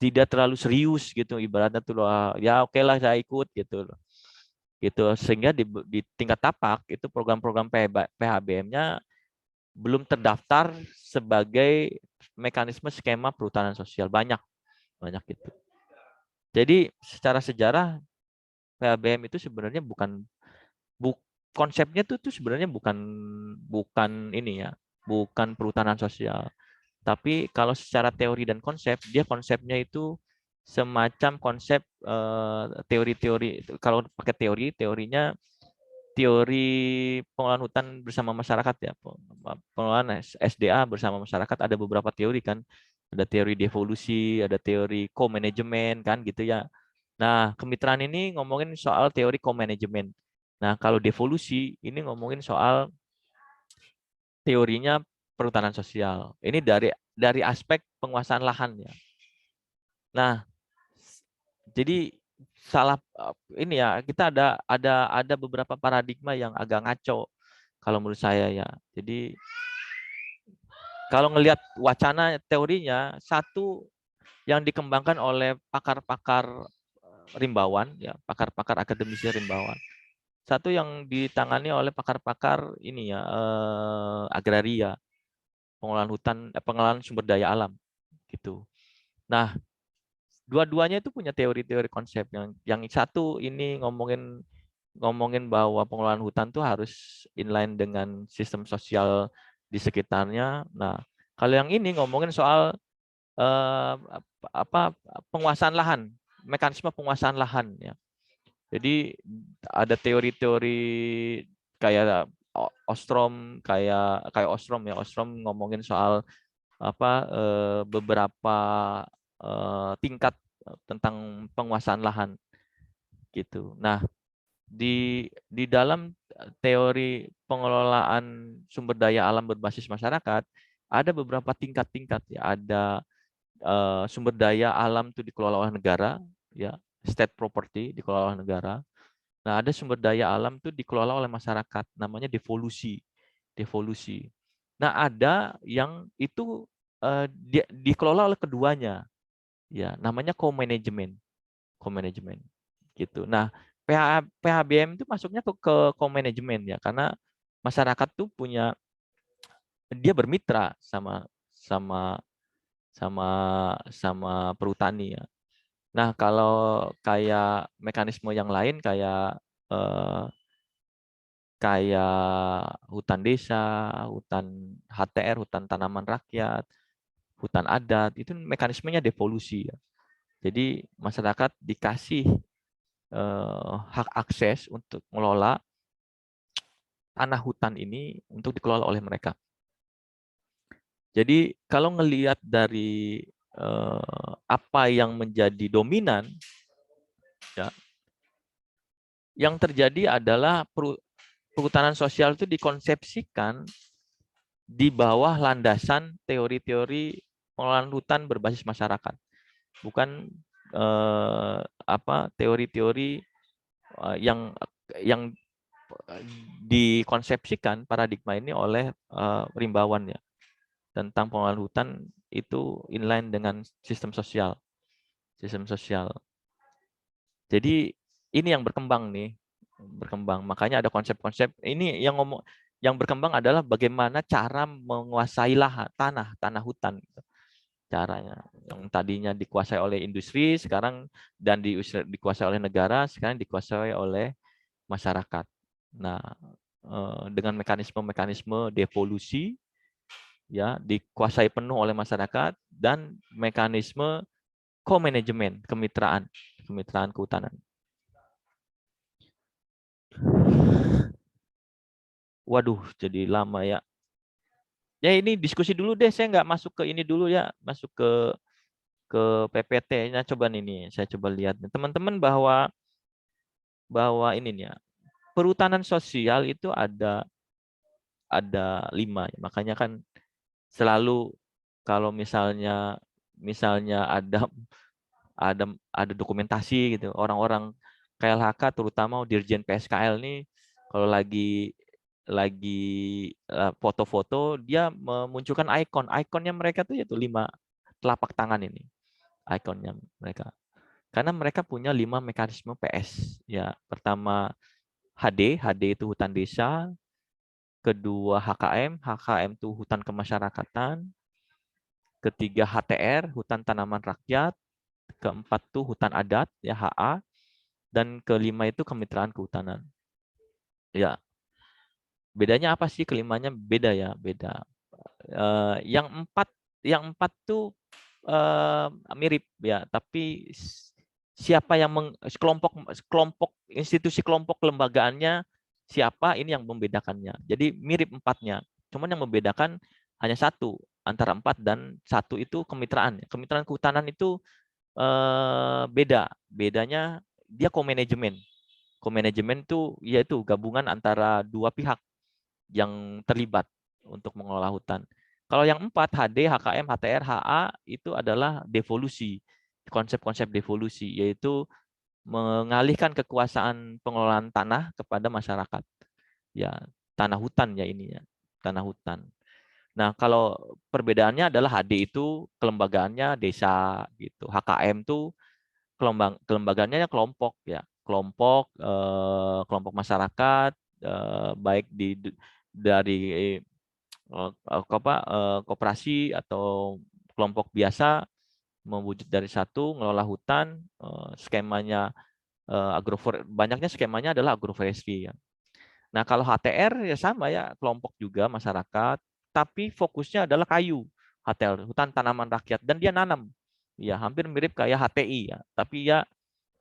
tidak terlalu serius gitu ibaratnya tuh loh, ya oke lah saya ikut gitu loh. Gitu sehingga di tingkat tapak itu program-program PHBM-nya belum terdaftar sebagai mekanisme skema perhutanan sosial, banyak gitu. Jadi secara sejarah PHBM itu sebenarnya konsepnya tuh sebenarnya bukan ini ya, bukan perhutanan sosial. Tapi kalau secara teori dan konsep, dia konsepnya itu semacam konsep teori-teori. Kalau pakai teorinya teori pengelolaan hutan bersama masyarakat ya, pengelolaan SDA bersama masyarakat. Ada beberapa teori kan, ada teori devolusi, ada teori co-management kan gitu ya. Nah, kemitraan ini ngomongin soal teori co-management. Nah, kalau devolusi ini ngomongin soal teorinya perhutanan sosial. Ini dari aspek penguasaan lahan ya. Nah, jadi ini ya, kita ada beberapa paradigma yang agak ngaco kalau menurut saya ya. Jadi kalau ngelihat wacana teorinya, satu yang dikembangkan oleh pakar-pakar rimbawan ya, pakar-pakar akademisi rimbawan. Satu yang ditangani oleh pakar-pakar ini ya, agraria, pengelolaan hutan, pengelolaan sumber daya alam gitu. Nah, dua-duanya itu punya teori-teori konsep. Yang satu ini ngomongin bahwa pengelolaan hutan tuh harus inline dengan sistem sosial di sekitarnya. Nah, kalau yang ini ngomongin soal penguasaan lahan, mekanisme penguasaan lahan ya. Jadi ada teori-teori kayak Ostrom, kayak Ostrom ya. Ostrom ngomongin soal beberapa tingkat tentang penguasaan lahan gitu. Nah, di dalam teori pengelolaan sumber daya alam berbasis masyarakat ada beberapa tingkat-tingkat ya. Ada sumber daya alam itu dikelola oleh negara ya, state property dikelola oleh negara. Nah, ada sumber daya alam itu dikelola oleh masyarakat, namanya devolusi. Nah, ada yang itu dikelola oleh keduanya, ya, namanya co-management gitu. Nah, PHBM itu masuknya ke co-management ya, karena masyarakat tuh dia bermitra sama perhutani ya. Nah, kalau kayak mekanisme yang lain kayak hutan desa, hutan HTR, hutan tanaman rakyat, hutan adat, itu mekanismenya devolusi ya. Jadi masyarakat dikasih hak akses untuk mengelola tanah hutan ini untuk dikelola oleh mereka. Jadi kalau ngelihat dari apa yang menjadi dominan, ya, yang terjadi adalah perhutanan sosial itu dikonsepsikan di bawah landasan teori-teori pengelolaan hutan berbasis masyarakat, bukan teori-teori yang dikonsepsikan paradigma ini oleh rimbawan ya, tentang pengelolaan hutan itu inline dengan sistem sosial. Jadi ini yang berkembang. Makanya ada konsep-konsep ini yang berkembang adalah bagaimana cara menguasai lahan, tanah hutan. Caranya yang tadinya dikuasai oleh industri sekarang dan dikuasai oleh negara, sekarang dikuasai oleh masyarakat. Nah, dengan mekanisme devolusi ya dikuasai penuh oleh masyarakat, dan mekanisme co-manajemen, kemitraan kehutanan. Waduh, jadi lama ya. Ya ini diskusi dulu deh, saya nggak masuk ke ini dulu ya, masuk ke PPT. Nah, coba nih, saya coba lihat teman-teman bahwa ini nih ya, perhutanan sosial itu ada 5. Makanya kan selalu kalau misalnya ada dokumentasi gitu, orang-orang KLHK terutama Dirjen PSKL nih kalau lagi foto-foto dia memunculkan ikonnya mereka tuh yaitu 5 telapak tangan ini ikonnya mereka, karena mereka punya 5 mekanisme PS ya. Pertama HD itu hutan desa, kedua HKM itu hutan kemasyarakatan, ketiga HTR hutan tanaman rakyat, keempat tuh hutan adat ya HA, dan kelima itu kemitraan kehutanan ya. Bedanya apa sih kelimanya? Beda ya, beda. Yang empat tuh mirip ya, tapi siapa yang kelompok institusi kelompok kelembagaannya siapa, ini yang membedakannya. Jadi mirip 4-nya, cuman yang membedakan hanya 1 antara 4 dan 1 itu kemitraan. Kemitraan kehutanan itu bedanya dia co-manajemen. Co-manajemen itu yaitu gabungan antara 2 pihak yang terlibat untuk mengelola hutan. Kalau yang 4 HD, HKM, HTR, HA itu adalah devolusi, konsep-konsep devolusi, yaitu mengalihkan kekuasaan pengelolaan tanah kepada masyarakat. Ya, tanah hutan ya ini ya, tanah hutan. Nah, kalau perbedaannya adalah HD itu kelembagaannya desa gitu. HKM itu kelembagaannya kelompok ya, kelompok masyarakat, baik dari koperasi atau kelompok biasa, mewujud dari satu ngelola hutan, skemanya banyaknya skemanya adalah agroforestry ya. Nah, kalau HTR ya sama ya, kelompok juga masyarakat, tapi fokusnya adalah kayu. HTR hutan tanaman rakyat, dan dia nanam ya, hampir mirip kayak HTI ya, tapi ya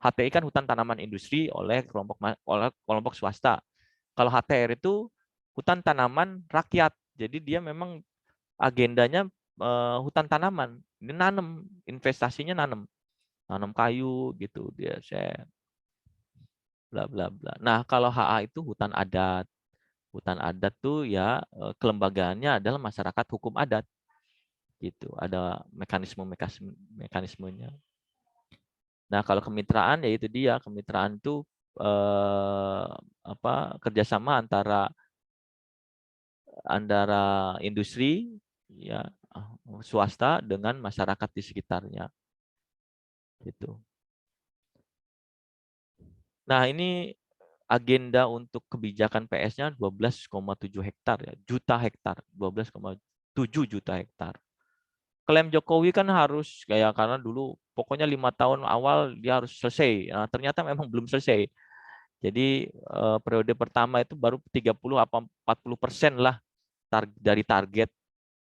HTI kan hutan tanaman industri oleh kelompok swasta. Kalau HTR itu hutan tanaman rakyat, jadi dia memang agendanya hutan tanaman. Ini nanam, investasinya nanam kayu gitu dia, saya bla bla bla. Nah, kalau HA itu hutan adat. Hutan adat tuh ya kelembagaannya adalah masyarakat hukum adat. Gitu. Ada mekanismenya. Nah, kalau kemitraan ya itu dia, kemitraan itu kerjasama antara industri ya, swasta dengan masyarakat di sekitarnya. Gitu. Nah, ini agenda untuk kebijakan PS-nya 12,7 hektar ya, juta hektar, 12,7 juta hektar. Klaim Jokowi kan harus kayak, karena dulu pokoknya 5 tahun awal dia harus selesai. Nah, ternyata memang belum selesai. Jadi periode pertama itu baru 30 apa 40% lah dari target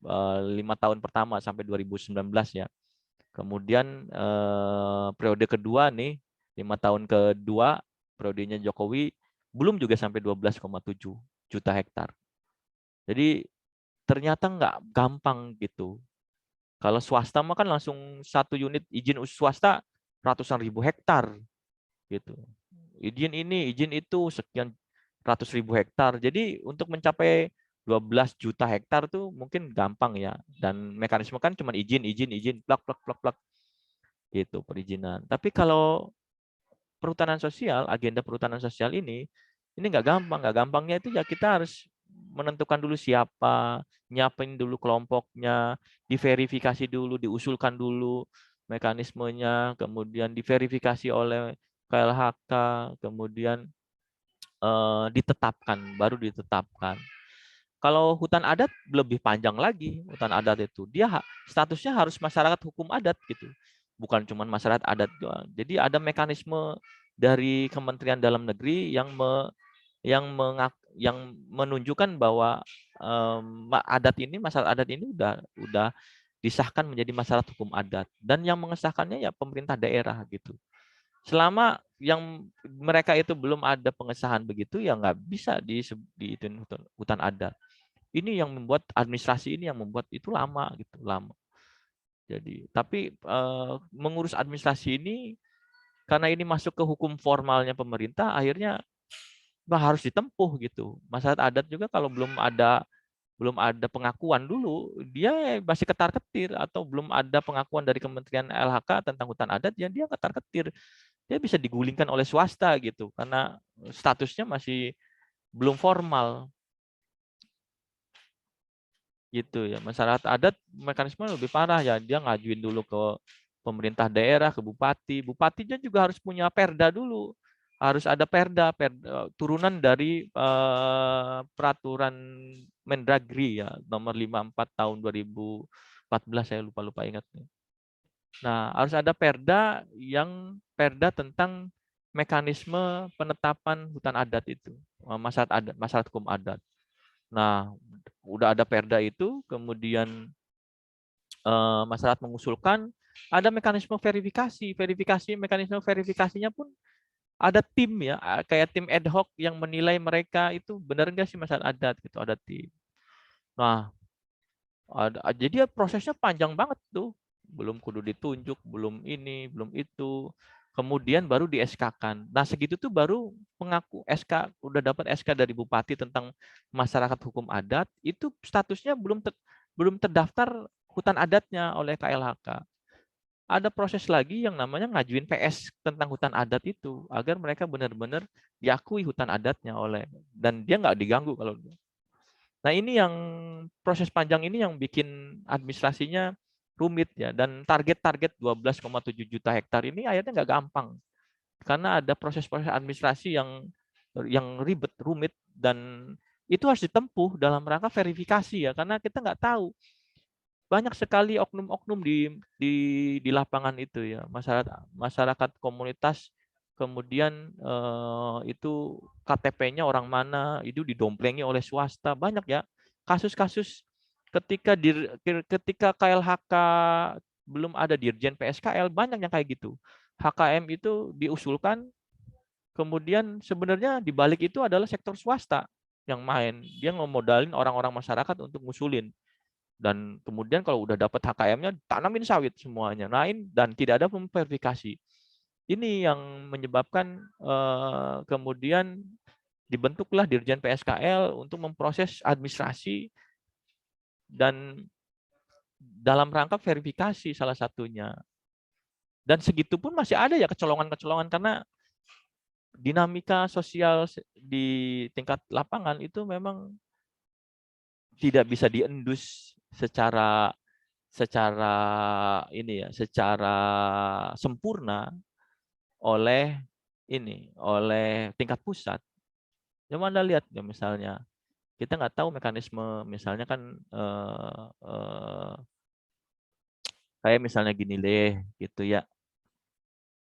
5 tahun pertama sampai 2019 ya. Kemudian periode kedua nih, 5 tahun kedua periodenya Jokowi belum juga sampai 12,7 juta hektar. Jadi ternyata nggak gampang gitu. Kalau swasta mah kan langsung 1 unit izin swasta ratusan ribu hektar gitu. Izin ini, izin itu sekian ratus ribu hektar. Jadi untuk mencapai 12 juta hektar tuh mungkin gampang ya. Dan mekanisme kan cuma izin, plak gitu perizinan. Tapi kalau perhutanan sosial, agenda perhutanan sosial ini nggak gampang. Nggak gampangnya itu ya kita harus menentukan dulu siapa, nyiapin dulu kelompoknya, diverifikasi dulu, diusulkan dulu mekanismenya, kemudian diverifikasi oleh KLHK, kemudian baru ditetapkan. Kalau hutan adat lebih panjang lagi, hutan adat itu dia statusnya harus masyarakat hukum adat gitu, bukan cuma masyarakat adat doang. Jadi ada mekanisme dari Kementerian Dalam Negeri yang yang menunjukkan bahwa adat ini, masalah adat ini udah disahkan menjadi masalah hukum adat, dan yang mengesahkannya ya pemerintah daerah gitu. Selama yang mereka itu belum ada pengesahan begitu, ya nggak bisa diituin hutan adat. Ini yang membuat administrasi ini yang membuat itu lama gitu, lama. Jadi, tapi mengurus administrasi ini karena ini masuk ke hukum formalnya pemerintah, akhirnya harus ditempuh gitu. Masyarakat adat juga kalau belum ada pengakuan dulu, dia masih ketar-ketir, atau belum ada pengakuan dari Kementerian LHK tentang hutan adat, ya dia ketar-ketir. Dia bisa digulingkan oleh swasta gitu, karena statusnya masih belum formal. Gitu ya. Masyarakat adat mekanisme lebih parah ya, dia ngajuin dulu ke pemerintah daerah, ke bupati. Bupatinya juga harus punya perda dulu. Harus ada perda turunan dari peraturan Mendagri ya, nomor 54 tahun 2014, saya lupa ingat. Nah, harus ada perda tentang mekanisme penetapan hutan adat itu, masyarakat hukum adat. Nah, udah ada perda itu, kemudian masyarakat mengusulkan, ada mekanisme verifikasi. Mekanisme verifikasinya pun ada tim ya, kayak tim ad hoc yang menilai mereka itu benar nggak sih masyarakat adat gitu, ada tim. Nah, jadi prosesnya panjang banget tuh, belum kudu ditunjuk, belum ini, belum itu, kemudian baru di SK-kan. Nah, segitu tuh baru pengaku SK, udah dapat SK dari bupati tentang masyarakat hukum adat, itu statusnya belum terdaftar hutan adatnya oleh KLHK. Ada proses lagi yang namanya ngajuin PS tentang hutan adat itu, agar mereka benar-benar diakui hutan adatnya dan dia nggak diganggu kalau. Nah, ini yang proses panjang ini yang bikin administrasinya rumit ya, dan target 12,7 juta hektar ini akhirnya nggak gampang, karena ada proses-proses administrasi yang ribet, rumit, dan itu harus ditempuh dalam rangka verifikasi ya, karena kita nggak tahu. Banyak sekali oknum-oknum di lapangan itu ya, masyarakat komunitas, kemudian itu KTP-nya orang mana, itu didomplengi oleh swasta, banyak ya kasus-kasus ketika KLHK belum ada Dirjen PSKL, banyak yang kayak gitu. HKM itu diusulkan, kemudian sebenarnya di balik itu adalah sektor swasta yang main, dia ngemodalin orang-orang masyarakat untuk ngusulin. Dan kemudian kalau udah dapat HKM-nya, tanamin sawit semuanya, lain, dan tidak ada verifikasi. Ini yang menyebabkan kemudian dibentuklah Dirjen PSKL untuk memproses administrasi dan dalam rangka verifikasi salah satunya. Dan segitu pun masih ada ya kecolongan-kecolongan, karena dinamika sosial di tingkat lapangan itu memang tidak bisa diendus secara sempurna oleh tingkat pusat. Cuma Anda lihat ya, misalnya kita nggak tahu mekanisme, misalnya kan kayak misalnya gini deh gitu ya,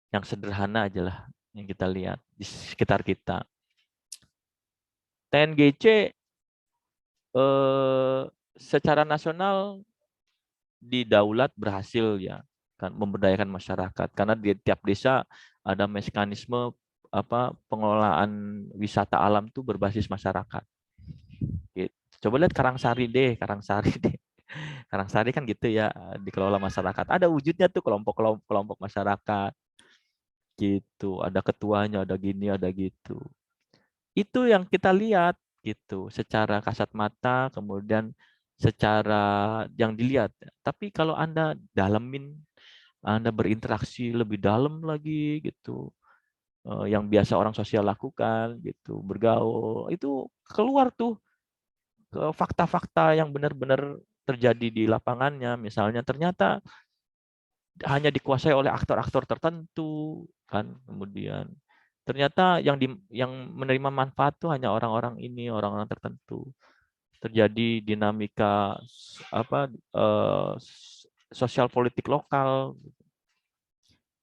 yang sederhana aja lah yang kita lihat di sekitar kita. TNGC secara nasional didaulat berhasil ya, kan, memberdayakan masyarakat, karena di tiap desa ada mekanisme pengelolaan wisata alam tuh berbasis masyarakat. Gitu. Coba lihat Karangsari deh. Karangsari kan gitu ya, dikelola masyarakat. Ada wujudnya tuh kelompok masyarakat. Gitu, ada ketuanya, ada gini, ada gitu. Itu yang kita lihat gitu, secara kasat mata, kemudian secara yang dilihat. Tapi kalau Anda dalemin, Anda berinteraksi lebih dalam lagi gitu, yang biasa orang sosial lakukan gitu, bergaul, itu keluar tuh ke fakta-fakta yang benar-benar terjadi di lapangannya. Misalnya ternyata hanya dikuasai oleh aktor-aktor tertentu kan, kemudian ternyata yang menerima manfaat tuh hanya orang-orang tertentu. Terjadi dinamika sosial politik lokal,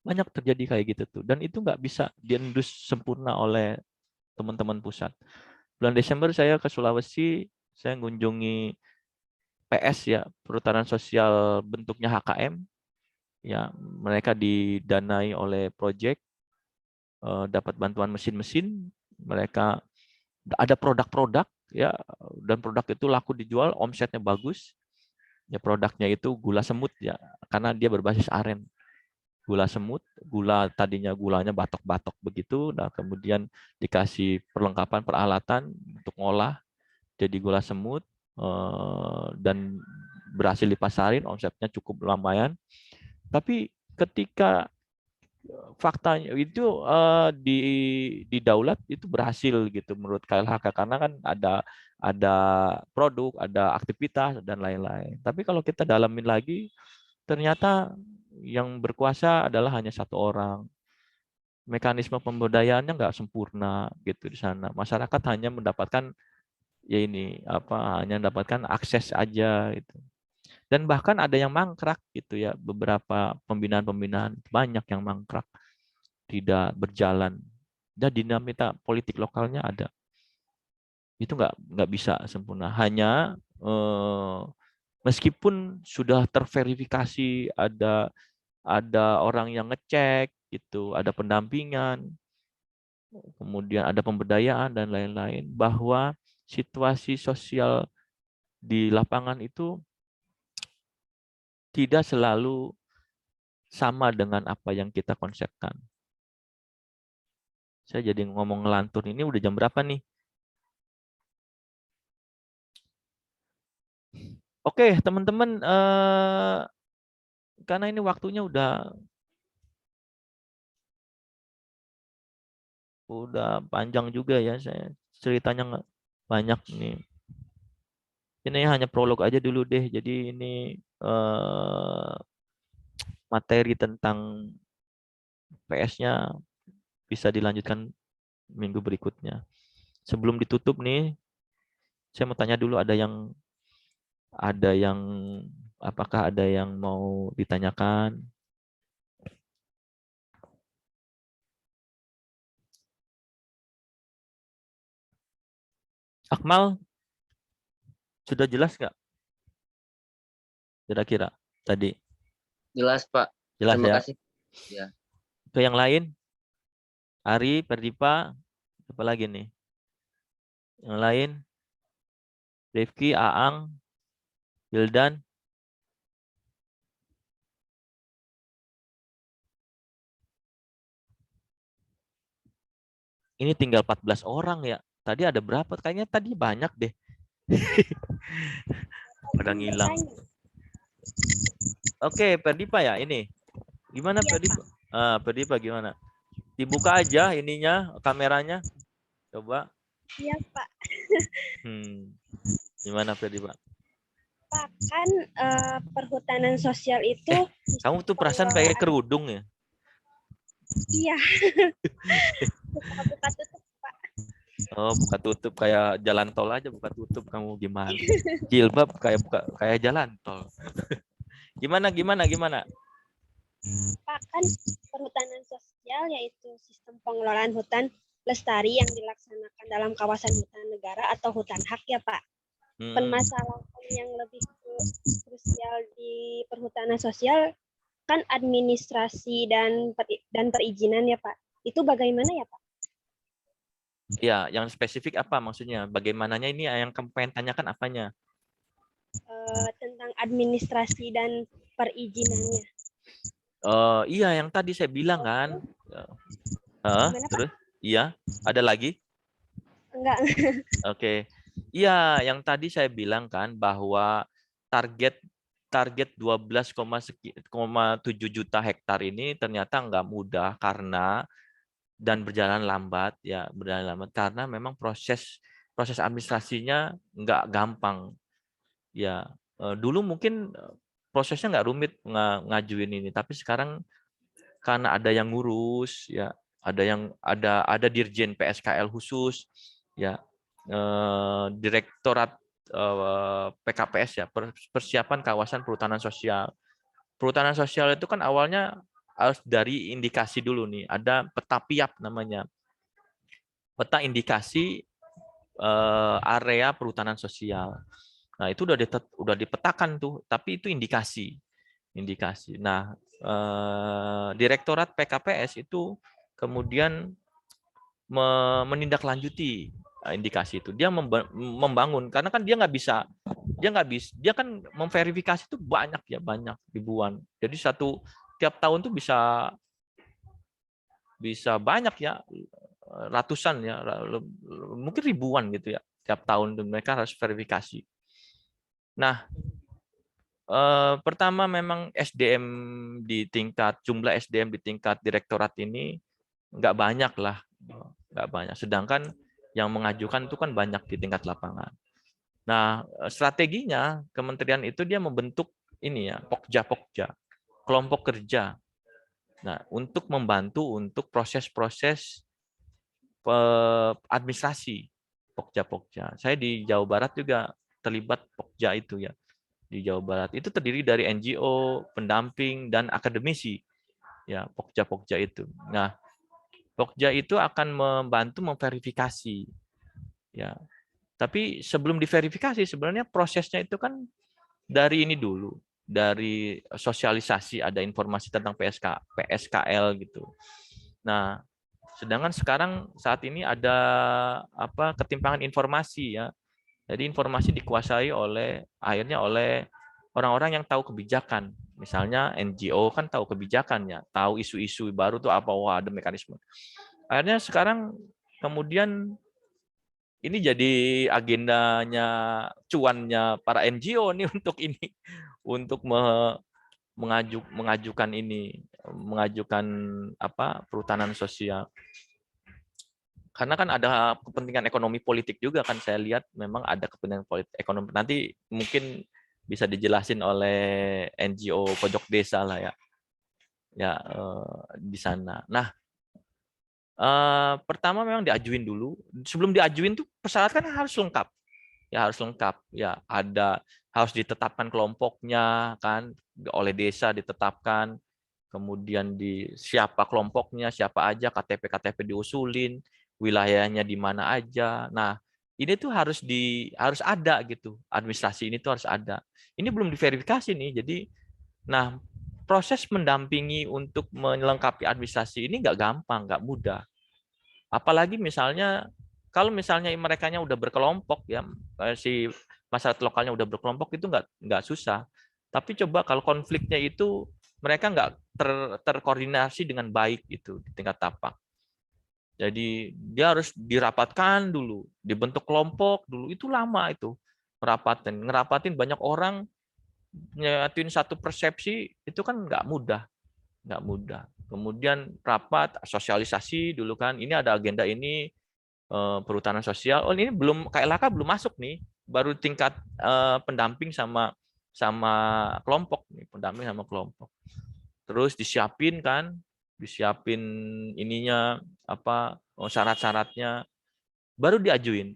banyak terjadi kayak gitu tuh, dan itu nggak bisa diendus sempurna oleh teman-teman pusat. bulan Desember saya ke Sulawesi, saya mengunjungi PS ya, perhutanan sosial bentuknya HKM. Ya, mereka didanai oleh proyek, dapat bantuan mesin-mesin, mereka ada produk-produk ya, dan produk itu laku dijual, omsetnya bagus. Ya, produknya itu gula semut ya, karena dia berbasis aren. Gula semut, gula tadinya gulanya batok-batok begitu, nah kemudian dikasih perlengkapan peralatan untuk ngolah jadi gula semut, dan berhasil dipasarin, omsetnya cukup lumayan. Tapi ketika faktanya itu di Daulat itu berhasil gitu menurut KLHK, karena kan ada produk, ada aktivitas dan lain-lain. Tapi kalau kita dalamin lagi, ternyata yang berkuasa adalah hanya satu orang. Mekanisme pemberdayaannya nggak sempurna gitu di sana. Masyarakat hanya mendapatkan ya ini hanya mendapatkan akses aja gitu. Dan bahkan ada yang mangkrak gitu ya, beberapa pembinaan-pembinaan banyak yang mangkrak, tidak berjalan. Dan dinamika politik lokalnya ada. Itu nggak bisa sempurna. Hanya meskipun sudah terverifikasi, ada orang yang ngecek gitu, ada pendampingan, kemudian ada pemberdayaan dan lain-lain, bahwa situasi sosial di lapangan itu tidak selalu sama dengan apa yang kita konsepkan. Saya jadi ngomong ngelantur, ini udah jam berapa nih? Oke, teman-teman, karena ini waktunya udah panjang juga ya, saya ceritanya nggak banyak nih. Ini hanya prolog aja dulu deh. Jadi ini materi tentang PS-nya bisa dilanjutkan minggu berikutnya. Sebelum ditutup nih, saya mau tanya dulu, apakah ada yang mau ditanyakan? Akmal, sudah jelas nggak? Kira-kira tadi? Jelas, Pak. Jelas Terima ya? kasih. Ya. Ke yang lain? Ari, Perdipa, apa lagi nih? Yang lain? Rifki, Aang, Wildan? Ini tinggal 14 orang ya. Tadi ada berapa? Kayaknya tadi banyak deh. Pada ngilang. Oke, Perdipa ya ini. Gimana Perdipa? Perdipa gimana? Dibuka aja ininya, kameranya. Coba. Iya, Pak. Gimana Perdipa? Pak, kan perhutanan sosial itu Kamu tuh perasaan pakai kerudung ya? iya. Buka tutup, Pak. Oh, buka tutup kayak jalan tol aja, buka tutup kamu gimana? Jilbab kayak jalan tol. Gimana? Pak, kan perhutanan sosial yaitu sistem pengelolaan hutan lestari yang dilaksanakan dalam kawasan hutan negara atau hutan hak ya, Pak. Permasalahan yang lebih krusial di perhutanan sosial kan administrasi dan perizinan ya, Pak. Itu bagaimana ya, Pak? Ya, yang spesifik apa maksudnya? Bagaimananya ini yang kamu pengen tanyakan apanya? Tentang administrasi dan perizinannya. Iya, yang tadi saya bilang kan. Terus? Iya, ada lagi? Enggak. Oke. Iya, yang tadi saya bilang kan bahwa target 12,7 juta hektar ini ternyata nggak mudah dan berjalan lambat karena memang proses administrasinya nggak gampang ya. Dulu mungkin prosesnya nggak rumit ngajuin ini, tapi sekarang karena ada yang ngurus ya, ada dirjen PSKL khusus ya, direktorat PKPS ya, persiapan kawasan perhutanan sosial. Perhutanan sosial itu kan awalnya harus dari indikasi dulu nih, ada peta PIAP namanya, peta indikasi area perhutanan sosial. Nah, itu udah dipetakan tuh, tapi itu indikasi. Nah, Direktorat PKPS itu kemudian menindaklanjuti indikasi itu. Dia membangun, karena kan dia kan memverifikasi itu banyak ribuan. Jadi tiap tahun tuh bisa banyak ya, ratusan ya, mungkin ribuan gitu ya, tiap tahun tuh mereka harus verifikasi. Nah, pertama memang jumlah SDM di tingkat direktorat ini nggak banyak lah, nggak banyak. Sedangkan yang mengajukan itu kan banyak di tingkat lapangan. Nah, strateginya kementerian itu dia membentuk ini ya, pokja, kelompok kerja. Nah, untuk membantu untuk proses-proses administrasi pokja. Saya di Jawa Barat juga terlibat pokja itu ya. Di Jawa Barat itu terdiri dari NGO, pendamping, dan akademisi. Ya, pokja itu. Nah, pokja itu akan membantu memverifikasi. Ya. Tapi sebelum diverifikasi sebenarnya prosesnya itu kan dari ini dulu, dari sosialisasi, ada informasi tentang PSKL gitu. Nah, sedangkan saat ini ada ketimpangan informasi ya. Jadi informasi dikuasai akhirnya oleh orang-orang yang tahu kebijakan. Misalnya NGO kan tahu kebijakannya, tahu isu-isu baru tuh apa, wah ada mekanisme. Akhirnya sekarang kemudian ini jadi agendanya, cuannya para NGO nih untuk mengajukan perhutanan sosial. Karena kan ada kepentingan ekonomi politik juga kan, saya lihat memang ada kepentingan politik ekonomi. Nanti mungkin bisa dijelasin oleh NGO pojok desa lah ya. Ya di sana. Nah, pertama memang diajuin dulu. Sebelum diajuin tuh persyaratan harus lengkap. Ya harus ditetapkan kelompoknya kan, oleh desa ditetapkan. Kemudian siapa kelompoknya, siapa aja, KTP diusulin, wilayahnya di mana aja. Nah, ini tuh harus ada gitu. Administrasi ini tuh harus ada. Ini belum diverifikasi nih. Jadi, nah, proses mendampingi untuk melengkapi administrasi ini nggak gampang, nggak mudah. Apalagi misalnya kalau misalnya merekanya udah berkelompok ya, si masyarakat lokalnya udah berkelompok itu nggak susah. Tapi coba kalau konfliknya itu mereka nggak terkoordinasi dengan baik itu di tingkat tapak. Jadi dia harus dirapatkan dulu, dibentuk kelompok dulu, itu lama itu ngerapatin banyak orang, nyatuin satu persepsi itu kan nggak mudah. Kemudian rapat sosialisasi dulu kan, ini ada agenda ini, perhutanan sosial. Oh ini KLHK belum masuk nih, baru tingkat pendamping sama kelompok nih, pendamping sama kelompok. Terus disiapin ininya syarat-syaratnya, baru diajuin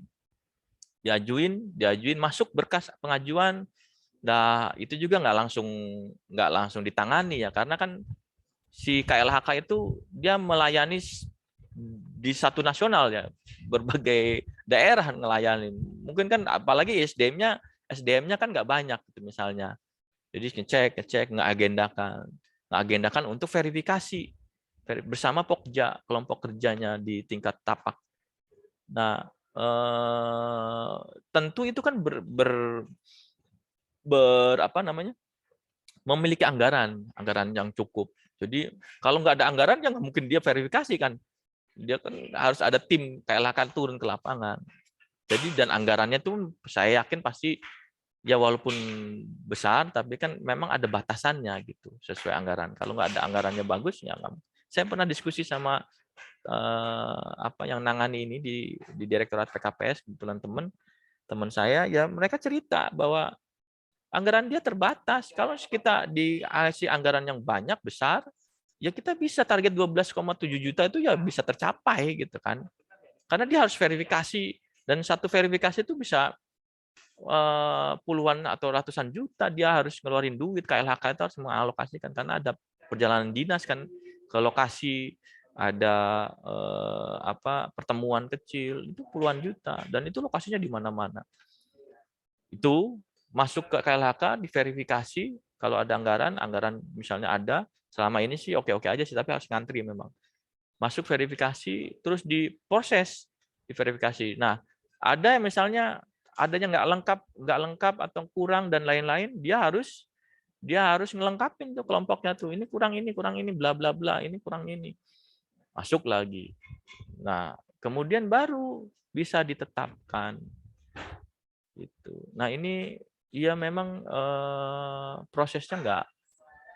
masuk berkas pengajuan. Nah itu juga nggak langsung ditangani ya, karena kan si KLHK itu dia melayani di satu nasional ya, berbagai daerah ngelayanin. Mungkin kan apalagi SDM-nya kan nggak banyak gitu misalnya. Jadi ngecek, mengagendakan untuk verifikasi bersama pokja, kelompok kerjanya di tingkat tapak. Nah, tentu itu kan memiliki anggaran yang cukup. Jadi kalau nggak ada anggaran ya nggak mungkin dia verifikasi kan. Dia kan harus ada tim KLHK turun ke lapangan. Jadi dan anggarannya tuh saya yakin pasti ya walaupun besar tapi kan memang ada batasannya gitu sesuai anggaran. Kalau nggak ada anggarannya bagus ya nggak. Saya pernah diskusi sama yang nangani ini di Direktorat PKPS, kebetulan teman saya ya, mereka cerita bahwa anggaran dia terbatas. Kalau kita dikasih anggaran yang banyak besar, ya kita bisa target 12,7 juta itu ya bisa tercapai gitu kan. Karena dia harus verifikasi, dan satu verifikasi itu bisa puluhan atau ratusan juta, dia harus ngeluarin duit. KLHK itu harus mengalokasikan karena ada perjalanan dinas kan ke lokasi, ada pertemuan kecil, itu puluhan juta, dan itu lokasinya di mana-mana. Itu masuk ke KLHK, diverifikasi, kalau ada anggaran misalnya ada, selama ini sih oke-oke aja sih, tapi harus ngantri memang. Masuk verifikasi, terus diproses, diverifikasi. Nah, ada yang misalnya adanya nggak lengkap atau kurang dan lain-lain, dia harus ngelengkapin tuh kelompoknya tuh, ini kurang ini, bla bla bla, ini kurang ini. Masuk lagi. Nah, kemudian baru bisa ditetapkan. Gitu. Nah, ini ya memang prosesnya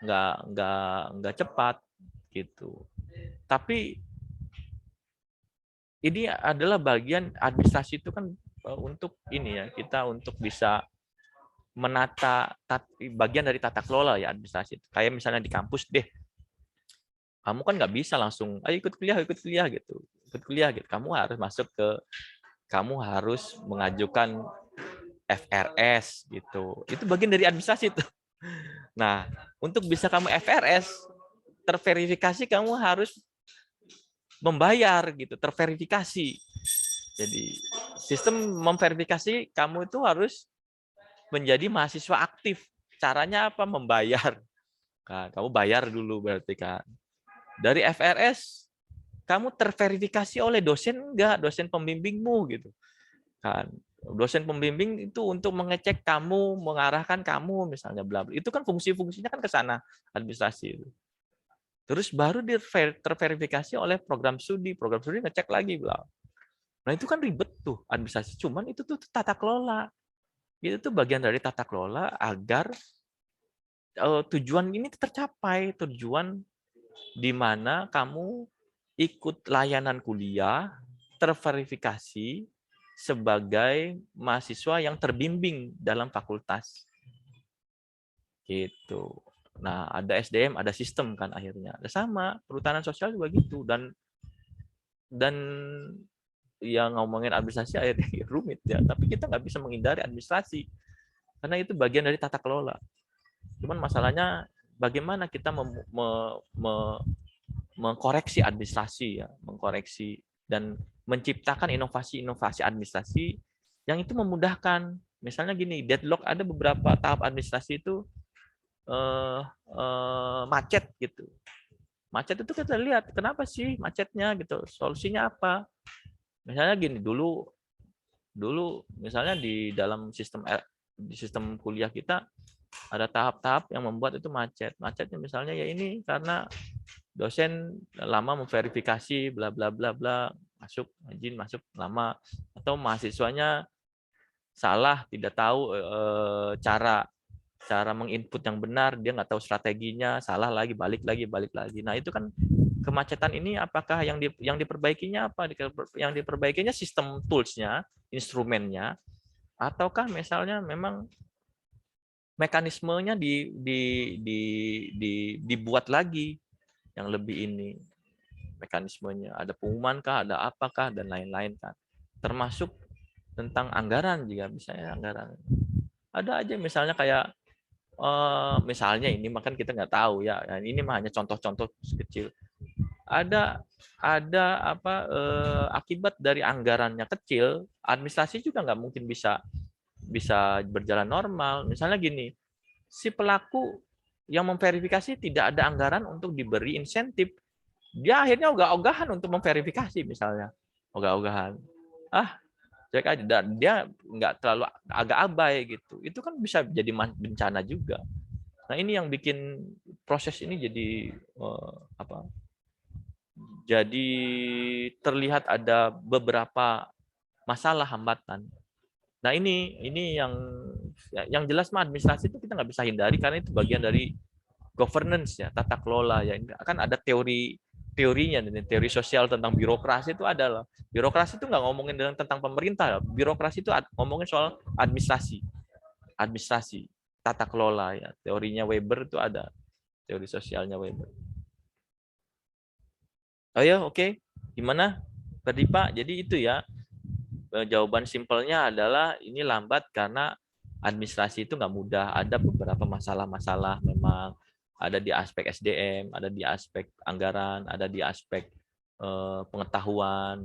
nggak cepat gitu. Tapi ini adalah bagian administrasi itu kan untuk ini ya, kita untuk bisa menata bagian dari tata kelola ya administrasi. Kayak misalnya di kampus deh, kamu kan nggak bisa langsung ayo ikut kuliah gitu, kamu harus mengajukan FRS gitu, itu bagian dari administrasi tuh. Nah, untuk bisa kamu FRS terverifikasi, kamu harus membayar gitu, terverifikasi. Jadi sistem memverifikasi kamu itu harus menjadi mahasiswa aktif. Caranya apa? Membayar. Kan, kamu bayar dulu berarti kan. Dari FRS kamu terverifikasi oleh dosen enggak, dosen pembimbingmu gitu. Kan. Dosen pembimbing itu untuk mengecek kamu, mengarahkan kamu misalnya bla bla. Itu kan fungsi-fungsinya kan ke sana administrasi itu. Terus baru terverifikasi oleh program studi ngecek lagi bla. Nah, itu kan ribet tuh administrasi. Cuman itu tuh tata kelola. Itu tuh bagian dari tata kelola agar tujuan ini tercapai, tujuan di mana kamu ikut layanan kuliah terverifikasi sebagai mahasiswa yang terbimbing dalam fakultas. Gitu. Nah, ada SDM, ada sistem kan akhirnya. Sama, perhutanan sosial juga gitu, dan yang ngomongin administrasi akhirnya rumit ya, tapi kita nggak bisa menghindari administrasi karena itu bagian dari tata kelola. Cuman masalahnya bagaimana kita mengkoreksi administrasi ya, mengkoreksi dan menciptakan inovasi-inovasi administrasi yang itu memudahkan. Misalnya gini, deadlock, ada beberapa tahap administrasi itu macet gitu. Macet itu kita lihat kenapa sih macetnya gitu, solusinya apa. Misalnya gini, dulu misalnya di dalam sistem kuliah kita ada tahap-tahap yang membuat itu macet. Macetnya misalnya ya ini karena dosen lama memverifikasi bla bla bla bla, izin masuk lama, atau mahasiswanya salah, tidak tahu cara menginput yang benar, dia nggak tahu strateginya, salah lagi, balik lagi. Nah, itu kan kemacetan ini apakah yang diperbaikinya apa? Yang diperbaikinya sistem tools-nya, instrumennya, ataukah misalnya memang mekanismenya dibuat lagi yang lebih ini, mekanismenya, ada pengumuman kah, ada apakah, dan lain-lain kan. Termasuk tentang anggaran juga, misalnya anggaran. Ada aja misalnya kayak misalnya ini makan kita nggak tahu ya, ini mah hanya contoh-contoh kecil. Ada akibat dari anggarannya kecil, administrasi juga nggak mungkin bisa berjalan normal. Misalnya gini, si pelaku yang memverifikasi tidak ada anggaran untuk diberi insentif, dia akhirnya ogah-ogahan untuk memverifikasi misalnya, ogah-ogahan. Cek aja, dan dia nggak terlalu agak abai gitu. Itu kan bisa jadi bencana juga. Nah, ini yang bikin proses ini jadi jadi terlihat ada beberapa masalah hambatan. Nah, ini yang jelas mah administrasi itu kita nggak bisa hindari karena itu bagian dari governance ya, tata kelola ya. Kan ada teorinya, teori sosial tentang birokrasi itu adalah, birokrasi itu nggak ngomongin tentang pemerintah, birokrasi itu ngomongin soal administrasi, tata kelola ya. Teorinya Weber itu ada, teori sosialnya Weber. Oh ya, oke. Gimana tadi Pak? Jadi itu ya, jawaban simpelnya adalah ini lambat karena administrasi itu nggak mudah, ada beberapa masalah-masalah memang. Ada di aspek SDM, ada di aspek anggaran, ada di aspek pengetahuan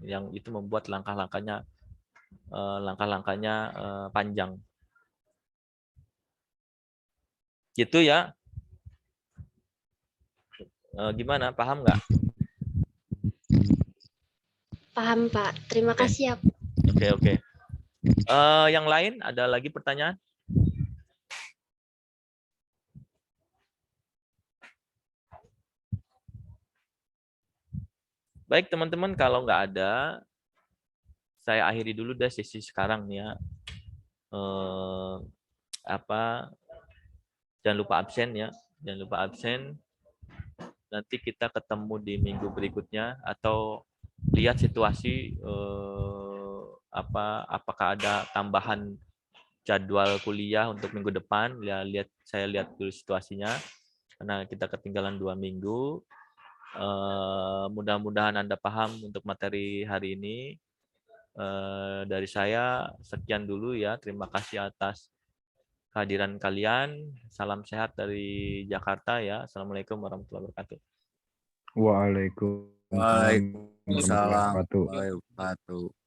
yang itu membuat langkah-langkahnya panjang. Gitu ya. Gimana? Paham nggak? Paham, Pak. Terima Oke. kasih ya. Oke. Yang lain ada lagi pertanyaan? Baik teman-teman, kalau nggak ada, saya akhiri dulu deh sesi sekarang ya. Jangan lupa absen ya, jangan lupa absen. Nanti kita ketemu di minggu berikutnya atau lihat situasi apakah ada tambahan jadwal kuliah untuk minggu depan. Ya, saya lihat dulu situasinya karena kita ketinggalan 2 minggu. Mudah-mudahan Anda paham untuk materi hari ini. Dari saya sekian dulu ya. Terima kasih atas kehadiran kalian. Salam sehat dari Jakarta ya. Assalamualaikum warahmatullahi wabarakatuh. Waalaikumsalam warahmatullahi wabarakatuh. Waalaikumsalam warahmatullahi wabarakatuh.